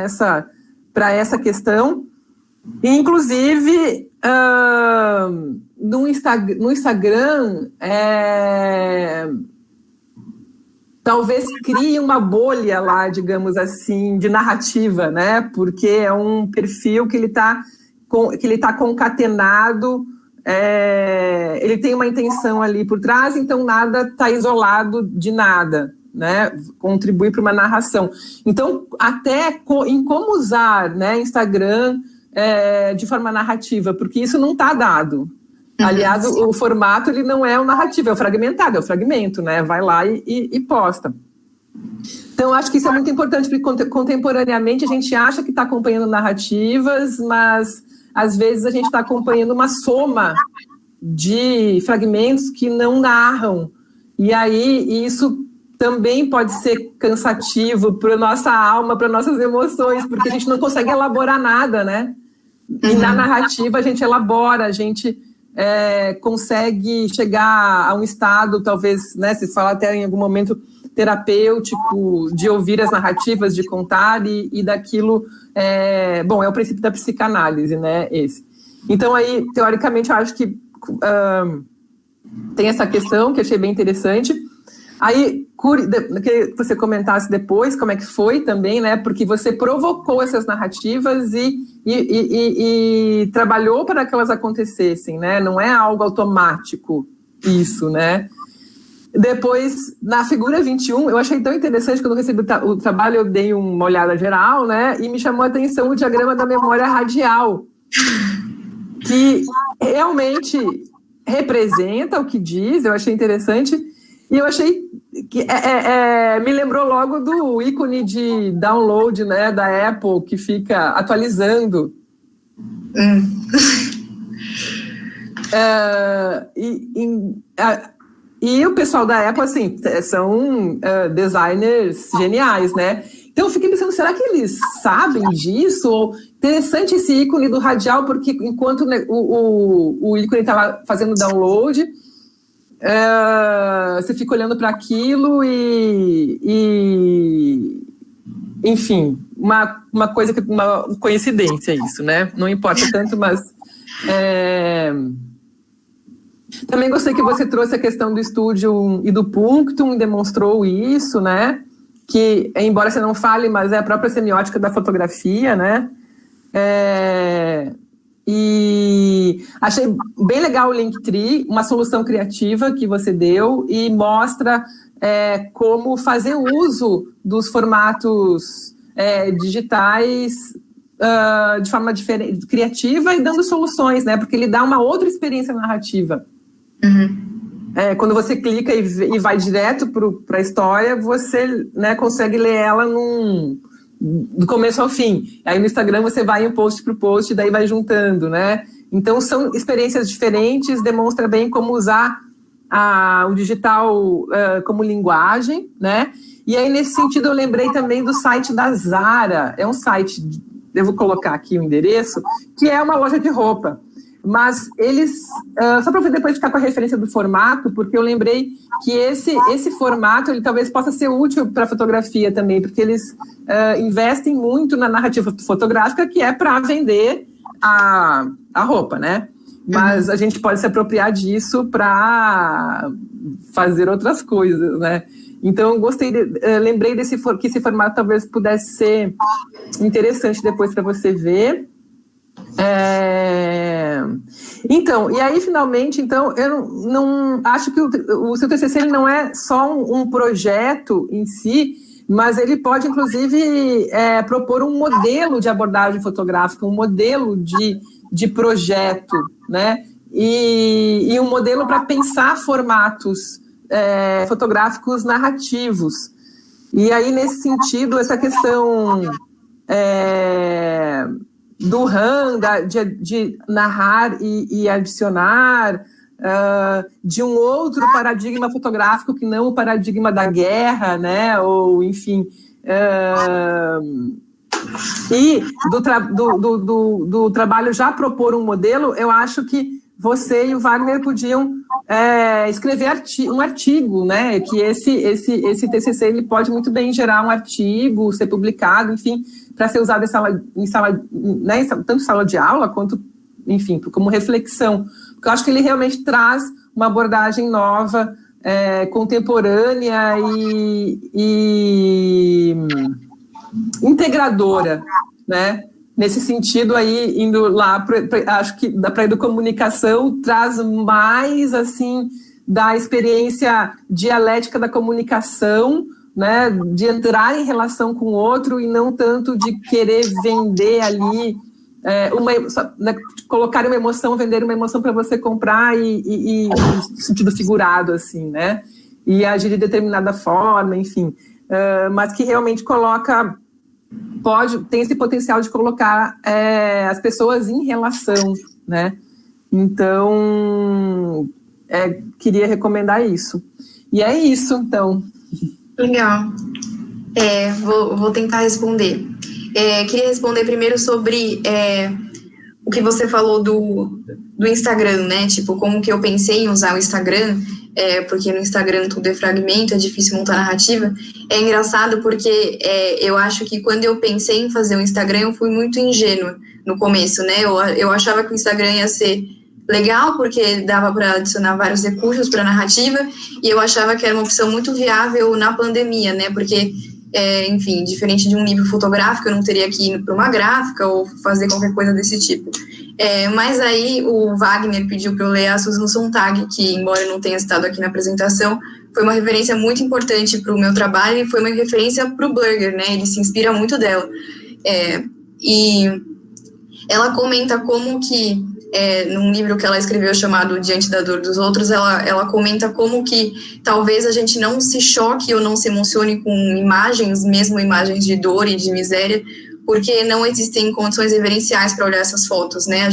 Speaker 4: essa questão. E, inclusive, no Instagram, talvez crie uma bolha lá, digamos assim, de narrativa, né? Porque é um perfil que ele tá concatenado, ele tem uma intenção ali por trás, então nada está isolado de nada, né? Contribui para uma narração. Então, até em como usar, né, Instagram de forma narrativa, porque isso não está dado. Aliás, o formato ele não é o narrativo, é o fragmentado, é o fragmento, né? Vai lá e posta. Então, acho que isso é muito importante, porque contemporaneamente a gente acha que está acompanhando narrativas, mas às vezes a gente está acompanhando uma soma de fragmentos que não narram. E aí isso também pode ser cansativo para a nossa alma, para nossas emoções, porque a gente não consegue elaborar nada, né? E na narrativa a gente elabora, a gente consegue chegar a um estado, talvez, né, se fala até em algum momento terapêutico, de ouvir as narrativas, de contar, e daquilo, é o princípio da psicanálise, né, esse. Então, aí, teoricamente, eu acho que tem essa questão que eu achei bem interessante. Aí, que você comentasse depois como é que foi também, né? Porque você provocou essas narrativas e trabalhou para que elas acontecessem, né? Não é algo automático isso, né? Depois, na figura 21, eu achei tão interessante, quando eu recebi o trabalho, eu dei uma olhada geral, né? E me chamou a atenção o diagrama da memória radial, que realmente representa o que diz, eu achei interessante. E eu achei que me lembrou logo do ícone de download, né, da Apple, que fica atualizando. E o pessoal da Apple, assim, são designers geniais, né? Então eu fiquei pensando, será que eles sabem disso? Interessante esse ícone do radial, porque enquanto o ícone estava fazendo download, você fica olhando para aquilo enfim, uma coisa, uma coincidência isso, né? Não importa tanto, mas também gostei que você trouxe a questão do estúdio e do punctum, demonstrou isso, né? Que, embora você não fale, mas é a própria semiótica da fotografia, né? E achei bem legal o Linktree, uma solução criativa que você deu e mostra como fazer uso dos formatos digitais de forma diferente, criativa e dando soluções, né? Porque ele dá uma outra experiência narrativa. Quando você clica e vai direto para a história, você, né, consegue ler ela do começo ao fim. Aí no Instagram você vai post por post e daí vai juntando, né? Então são experiências diferentes, demonstra bem como usar o digital como linguagem, né? E aí nesse sentido eu lembrei também do site da Zara. É um site, eu vou colocar aqui o endereço, que é uma loja de roupa. Mas eles, só para depois ficar com a referência do formato, porque eu lembrei que esse formato ele talvez possa ser útil para a fotografia também, porque eles investem muito na narrativa fotográfica, que é para vender a roupa, né? Mas a gente pode se apropriar disso para fazer outras coisas, né? Então, eu lembrei que esse formato talvez pudesse ser interessante depois para você ver. Então, e aí finalmente, então, eu não acho que o seu TCC ele não é só um projeto em si, mas ele pode inclusive propor um modelo de abordagem fotográfica, um modelo de projeto, né? E um modelo para pensar formatos fotográficos narrativos. E aí, nesse sentido, essa questão do RAM, de narrar e adicionar, de um outro paradigma fotográfico que não o paradigma da guerra, né? Ou, enfim, e do trabalho já propor um modelo, eu acho que você e o Wagner podiam escrever um artigo, né? Que esse TCC ele pode muito bem gerar um artigo, ser publicado, enfim, para ser usado em sala, né, tanto sala de aula quanto, enfim, como reflexão. Porque eu acho que ele realmente traz uma abordagem nova, contemporânea e integradora, né? Nesse sentido aí, indo lá, acho que para a educomunicação traz mais, assim, da experiência dialética da comunicação, né, de entrar em relação com o outro e não tanto de querer vender ali, colocar uma emoção, vender uma emoção para você comprar e no sentido figurado, assim, né, e agir de determinada forma, enfim, mas que realmente tem esse potencial de colocar as pessoas em relação, né, então queria recomendar isso. E é isso, então.
Speaker 2: Legal. Vou tentar responder. Queria responder primeiro sobre o que você falou do Instagram, né? Tipo, como que eu pensei em usar o Instagram, porque no Instagram tudo é fragmento, é difícil montar narrativa. É engraçado porque eu acho que quando eu pensei em fazer o Instagram, eu fui muito ingênua no começo, né? Eu achava que o Instagram ia ser legal, porque dava para adicionar vários recursos para a narrativa, e eu achava que era uma opção muito viável na pandemia, né, porque, enfim, diferente de um livro fotográfico, eu não teria que ir para uma gráfica ou fazer qualquer coisa desse tipo. Mas aí o Wagner pediu para eu ler a Susan Sontag, que, embora eu não tenha citado aqui na apresentação, foi uma referência muito importante para o meu trabalho e foi uma referência para o Burger, né, ele se inspira muito dela. E ela comenta como que num livro que ela escreveu chamado Diante da Dor dos Outros, ela comenta como que talvez a gente não se choque ou não se emocione com imagens, mesmo imagens de dor e de miséria, porque não existem condições reverenciais para olhar essas fotos, né?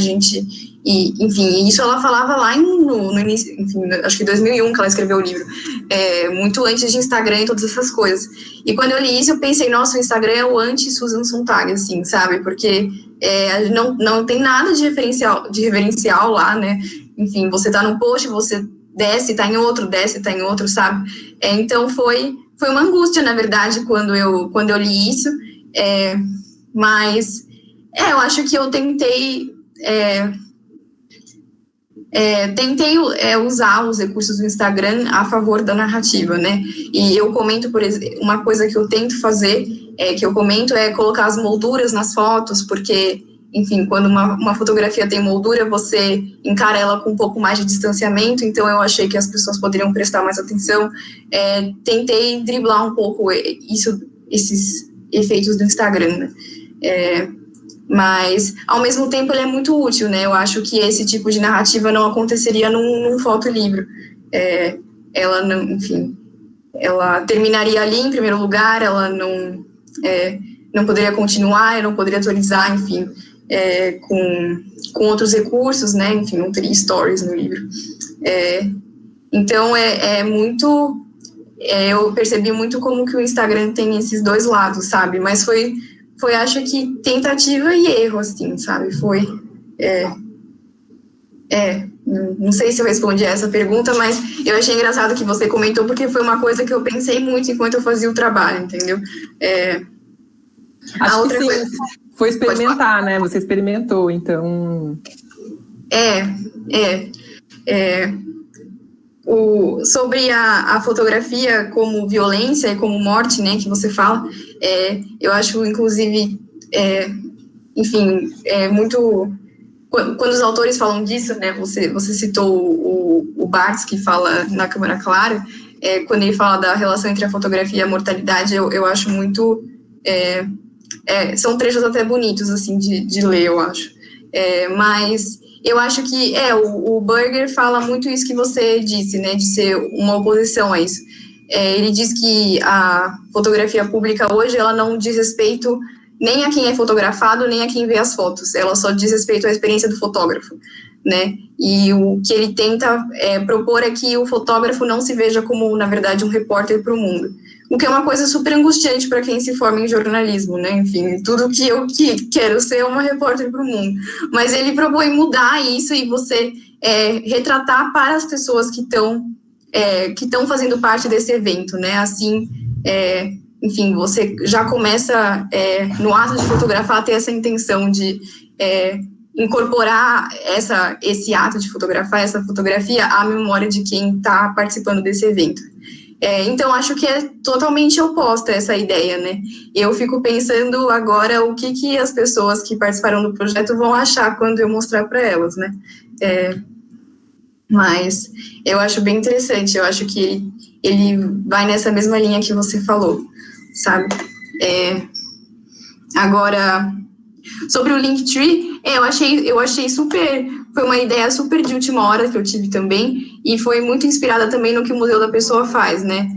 Speaker 2: Enfim, isso ela falava lá no início, enfim, acho que em 2001 que ela escreveu o livro, muito antes de Instagram e todas essas coisas. E quando eu li isso, eu pensei, nossa, o Instagram é o anti-Susan Sontag, assim, sabe? Porque não tem nada de reverencial lá, né? Enfim, você tá num post, você desce, tá em outro, sabe? Então foi uma angústia, na verdade, quando eu li isso, mas eu acho que eu tentei usar os recursos do Instagram a favor da narrativa, né? E eu comento, por exemplo, uma coisa que eu tento fazer, que eu comento é colocar as molduras nas fotos, porque enfim, quando uma fotografia tem moldura, você encara ela com um pouco mais de distanciamento, então eu achei que as pessoas poderiam prestar mais atenção. Tentei driblar um pouco esses efeitos do Instagram, né? Mas, ao mesmo tempo, ele é muito útil, né? Eu acho que esse tipo de narrativa não aconteceria num fotolivro. Ela não, enfim, ela terminaria ali em primeiro lugar, ela não poderia continuar, eu não poderia atualizar, enfim, com outros recursos, né? Enfim, não teria stories no livro. Então, muito... eu percebi muito como que o Instagram tem esses dois lados, sabe? Mas foi acho que, tentativa e erro, assim, sabe? Não sei se eu respondi essa pergunta, mas eu achei engraçado que você comentou, porque foi uma coisa que eu pensei muito enquanto eu fazia o trabalho, entendeu?
Speaker 4: Acho a outra que sim, coisa... foi experimentar, né? Você experimentou, então...
Speaker 2: Sobre a fotografia como violência e como morte, né, que você fala, eu acho, inclusive, enfim, muito... Quando os autores falam disso, né, você citou o Barthes, que fala na Câmara Clara, quando ele fala da relação entre a fotografia e a mortalidade, eu acho muito... são trechos até bonitos, assim, de ler, eu acho. Mas... eu acho que o Burger fala muito isso que você disse, né, de ser uma oposição a isso. Ele diz que a fotografia pública hoje, ela não diz respeito nem a quem é fotografado, nem a quem vê as fotos, ela só diz respeito à experiência do fotógrafo, né, e o que ele tenta propor é que o fotógrafo não se veja como, na verdade, um repórter para o mundo. O que é uma coisa super angustiante para quem se forma em jornalismo, né? Enfim, tudo que eu quero ser uma repórter para o mundo. Mas ele propõe mudar isso e você retratar para as pessoas que estão fazendo parte desse evento, né? Assim, enfim, você já começa, no ato de fotografar, a ter essa intenção de incorporar esse ato de fotografar, essa fotografia, à memória de quem está participando desse evento. Então, acho que é totalmente oposta essa ideia, né? Eu fico pensando agora o que as pessoas que participaram do projeto vão achar quando eu mostrar para elas, né? Mas eu acho bem interessante, eu acho que ele vai nessa mesma linha que você falou, sabe? Agora, sobre o Linktree, eu achei super... Foi uma ideia super de última hora que eu tive também, e foi muito inspirada também no que o Museu da Pessoa faz, né?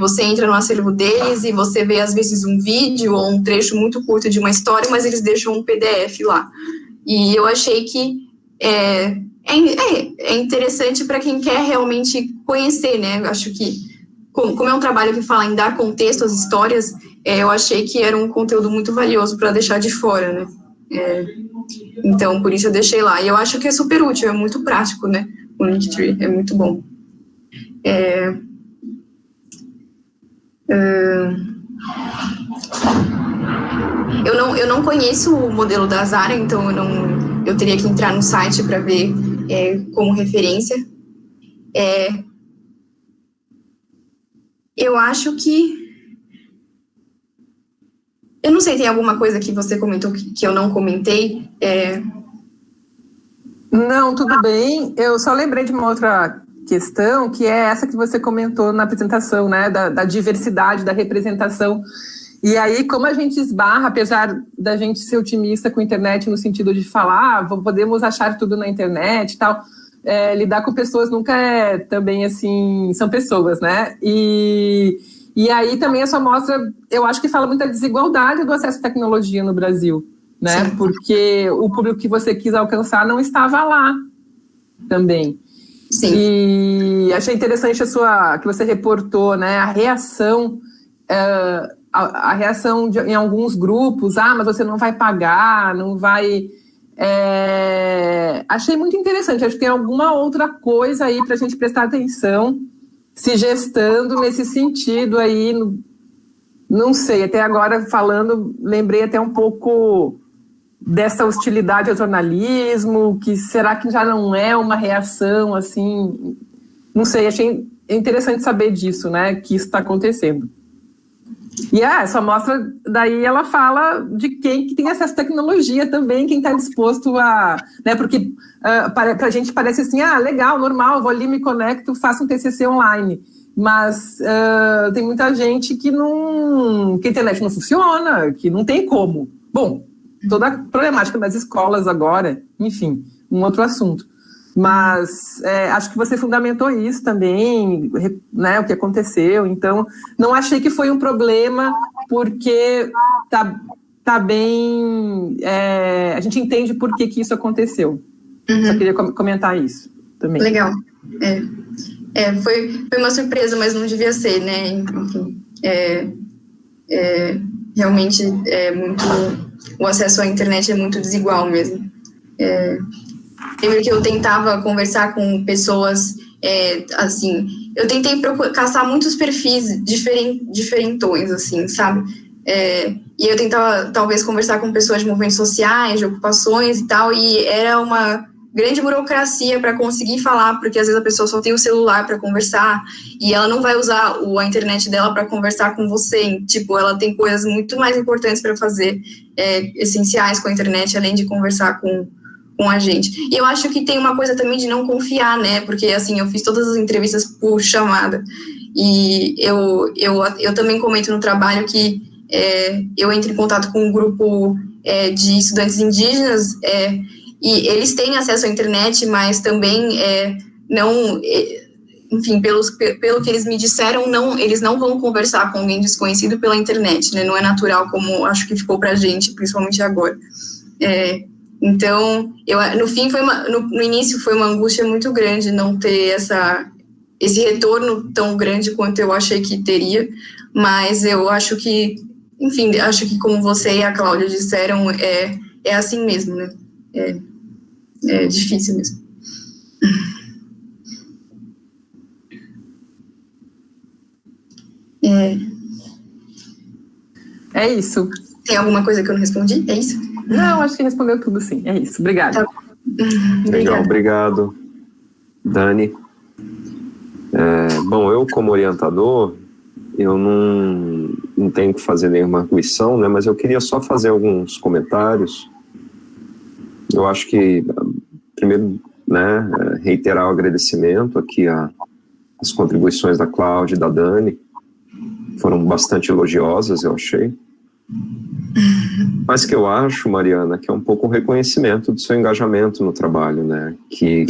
Speaker 2: Você entra no acervo deles e você vê, às vezes, um vídeo ou um trecho muito curto de uma história, mas eles deixam um PDF lá. E eu achei que é interessante para quem quer realmente conhecer, né? Eu acho que, como é um trabalho que fala em dar contexto às histórias, eu achei que era um conteúdo muito valioso para deixar de fora, né? Então, por isso eu deixei lá. E eu acho que é super útil, é muito prático, né? O Linktree é muito bom. Eu não conheço o modelo da Zara, então eu teria que entrar no site para ver como referência. Eu acho que... Eu não sei, tem alguma coisa que você comentou que eu não comentei?
Speaker 4: Não, tudo bem. Eu só lembrei de uma outra questão, que é essa que você comentou na apresentação, né? Da diversidade, da representação. E aí, como a gente esbarra, apesar da gente ser otimista com a internet, no sentido de falar, podemos achar tudo na internet e tal, lidar com pessoas nunca é também assim, são pessoas, né? E aí também essa mostra, eu acho que fala muito da desigualdade do acesso à tecnologia no Brasil, né? Sim. Porque o público que você quis alcançar não estava lá também.
Speaker 2: Sim.
Speaker 4: E achei interessante que você reportou, né? A reação, em alguns grupos, mas você não vai pagar, não vai... achei muito interessante, acho que tem alguma outra coisa aí para a gente prestar atenção, se gestando nesse sentido aí, não sei, até agora falando, lembrei até um pouco dessa hostilidade ao jornalismo, que será que já não é uma reação, assim, não sei, achei interessante saber disso, né, que isso está acontecendo. E essa mostra, daí ela fala de quem que tem acesso à tecnologia também, quem está disposto a... Né, porque para a gente parece assim, legal, normal, vou ali, me conecto, faço um TCC online. Mas tem muita gente que a internet não funciona, que não tem como. Bom, toda a problemática das escolas agora, enfim, um outro assunto. Mas acho que você fundamentou isso também, né, o que aconteceu. Então, não achei que foi um problema, porque tá bem... a gente entende por que isso aconteceu. Só queria comentar isso também.
Speaker 2: Legal. Foi uma surpresa, mas não devia ser, né? Enfim, realmente o acesso à internet é muito desigual mesmo. Lembro que eu tentava conversar com pessoas, assim, eu tentei caçar muitos perfis diferentões, assim, sabe? E eu tentava, talvez, conversar com pessoas de movimentos sociais, de ocupações e tal, e era uma grande burocracia para conseguir falar, porque às vezes a pessoa só tem o celular para conversar e ela não vai usar a internet dela para conversar com você. Tipo, ela tem coisas muito mais importantes para fazer, essenciais com a internet, além de conversar com a gente. E eu acho que tem uma coisa também de não confiar, né? Porque, assim, eu fiz todas as entrevistas por chamada e eu também comento no trabalho que eu entro em contato com um grupo de estudantes indígenas e eles têm acesso à internet, mas também não... Enfim, pelo que eles me disseram, eles não vão conversar com alguém desconhecido pela internet, né? Não é natural, como acho que ficou pra gente, principalmente agora. Então, no fim, no início foi uma angústia muito grande não ter esse retorno tão grande quanto eu achei que teria, mas eu acho que, enfim, acho que como você e a Cláudia disseram, é assim mesmo, né? É difícil mesmo.
Speaker 4: É isso.
Speaker 2: Tem alguma coisa que eu não respondi? É isso?
Speaker 4: Não, acho que respondeu tudo, sim. É isso. Obrigada.
Speaker 2: Tá.
Speaker 1: Legal, obrigado, Dani. Bom, eu como orientador, eu não tenho que fazer nenhuma arguição, né, mas eu queria só fazer alguns comentários. Eu acho que, primeiro, né, reiterar o agradecimento aqui às contribuições da Cláudia e da Dani, foram bastante elogiosas, eu achei. Mas que eu acho, Mariana, que é um pouco um reconhecimento do seu engajamento no trabalho, né? Que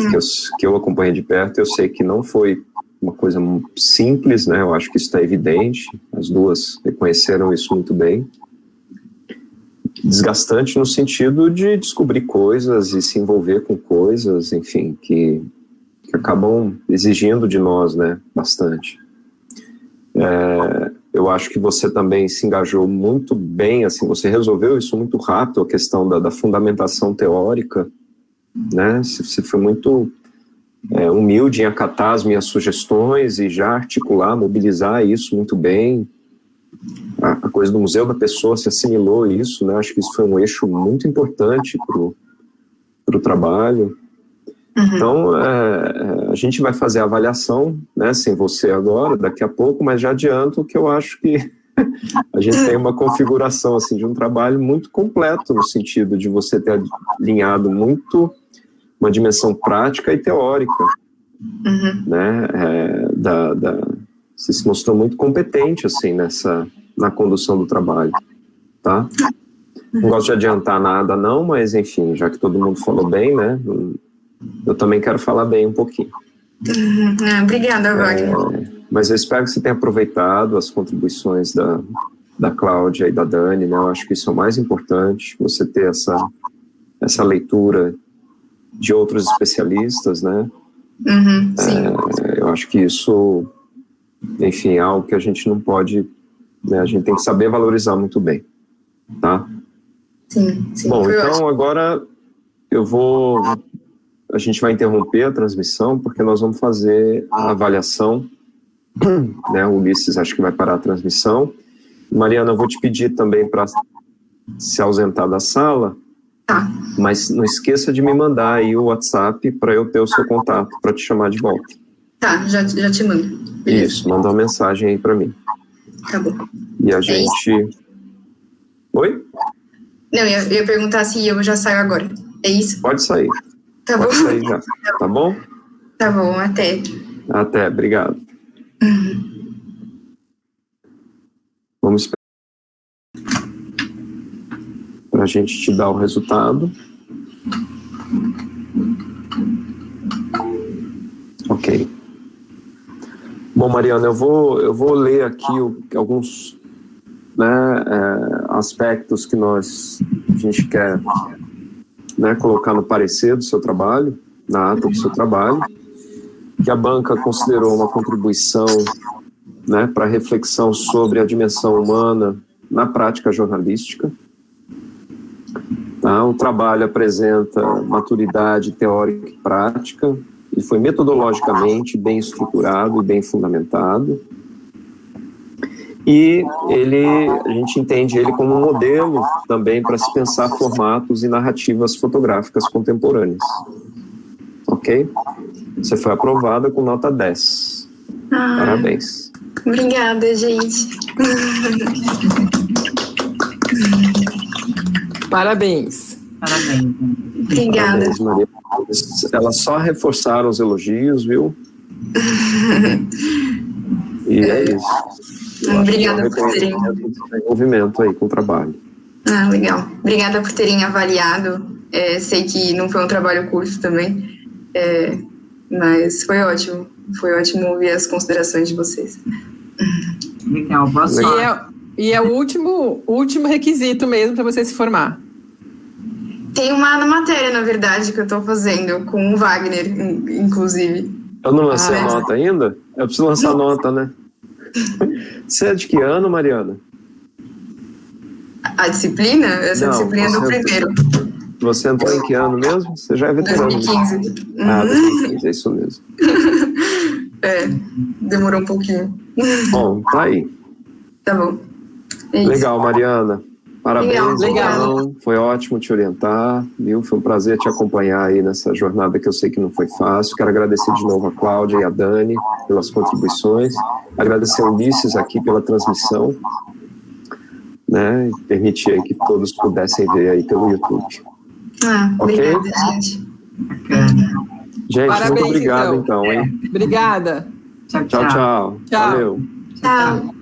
Speaker 1: eu acompanhei de perto, eu sei que não foi uma coisa simples, né? Eu acho que isso está evidente, as duas reconheceram isso muito bem. Desgastante no sentido de descobrir coisas e se envolver com coisas, enfim, que acabam exigindo de nós, né? Bastante. Eu acho que você também se engajou muito bem, assim, você resolveu isso muito rápido, a questão da fundamentação teórica, né? Você foi muito humilde em acatar as minhas sugestões e já articular, mobilizar isso muito bem. A coisa do Museu da Pessoa, se assimilou isso, né? Acho que isso foi um eixo muito importante para o trabalho. Então, a gente vai fazer a avaliação, né, sem você agora, daqui a pouco, mas já adianto que eu acho que a gente tem uma configuração assim, de um trabalho muito completo, no sentido de você ter alinhado muito uma dimensão prática e teórica. Né, você se mostrou muito competente assim, na condução do trabalho. Tá? Não gosto de adiantar nada não, mas enfim, já que todo mundo falou bem, né, eu também quero falar bem um pouquinho.
Speaker 2: Obrigada, Wagner.
Speaker 1: Mas eu espero que você tenha aproveitado as contribuições da Cláudia e da Dani, né? Eu acho que isso é o mais importante, você ter essa leitura de outros especialistas, né?
Speaker 2: Sim.
Speaker 1: Eu acho que isso, enfim, é algo que a gente não pode, né? A gente tem que saber valorizar muito bem, tá?
Speaker 2: Sim.
Speaker 1: Bom, então agora a gente vai interromper a transmissão porque nós vamos fazer a avaliação, né? O Ulisses acho que vai parar a transmissão. Mariana, eu vou te pedir também para se ausentar da sala,
Speaker 2: tá,
Speaker 1: mas não esqueça de me mandar aí o WhatsApp para eu ter o seu contato, para te chamar de volta.
Speaker 2: Tá, já te mando.
Speaker 1: Beleza. Isso, manda uma mensagem aí para mim.
Speaker 2: Tá bom.
Speaker 1: E a gente... Oi?
Speaker 2: Não, eu ia perguntar se eu já saio agora. É isso?
Speaker 1: Pode sair.
Speaker 2: Tá bom.
Speaker 1: Pode sair já. Tá bom?
Speaker 2: Tá bom, até.
Speaker 1: Até, obrigado. Vamos esperar para a gente te dar o resultado. Ok. Bom, Mariana, eu vou ler aqui alguns, né, aspectos que a gente quer, né, colocar no parecer do seu trabalho, na ata do seu trabalho, que a banca considerou uma contribuição, né, para reflexão sobre a dimensão humana na prática jornalística. Tá? O trabalho apresenta maturidade teórica e prática, ele foi metodologicamente bem estruturado e bem fundamentado, e a gente entende ele como um modelo também para se pensar formatos e narrativas fotográficas contemporâneas. Ok? Você foi aprovada com nota 10. Parabéns.
Speaker 2: Obrigada, gente.
Speaker 3: Parabéns.
Speaker 4: Parabéns.
Speaker 2: Obrigada.
Speaker 1: Parabéns, Maria. Elas só reforçaram os elogios, viu? E é isso.
Speaker 2: Obrigada por terem...
Speaker 1: Envolvimento aí com o trabalho.
Speaker 2: Legal. Obrigada por terem avaliado. Sei que não foi um trabalho curto também, mas foi ótimo. Foi ótimo ouvir as considerações de vocês.
Speaker 3: Legal, boa sorte.
Speaker 4: E é o último requisito mesmo para você se formar.
Speaker 2: Tem uma matéria, na verdade, que eu estou fazendo com o Wagner, inclusive.
Speaker 1: Eu não lancei a nota ainda? Eu preciso lançar a nota, né? Você é de que ano, Mariana?
Speaker 2: A disciplina? Essa disciplina é do primeiro.
Speaker 1: Você entrou em que ano mesmo? Você já é veterano.
Speaker 2: 2015.
Speaker 1: 2015, é isso mesmo.
Speaker 2: Demorou um pouquinho.
Speaker 1: Bom, tá aí.
Speaker 2: Tá bom.
Speaker 1: Legal, Mariana. Parabéns,
Speaker 2: Legal.
Speaker 1: Então. Foi ótimo te orientar, viu? Foi um prazer te acompanhar aí nessa jornada que eu sei que não foi fácil. Quero agradecer de novo a Cláudia e a Dani pelas contribuições. Agradecer ao Ulisses aqui pela transmissão, né? E permitir aí que todos pudessem ver aí pelo YouTube.
Speaker 2: Obrigada, gente.
Speaker 1: Gente,
Speaker 4: parabéns,
Speaker 1: muito obrigado, então, hein?
Speaker 4: Obrigada.
Speaker 1: Tchau.
Speaker 4: Tchau.
Speaker 1: Valeu.
Speaker 2: Tchau.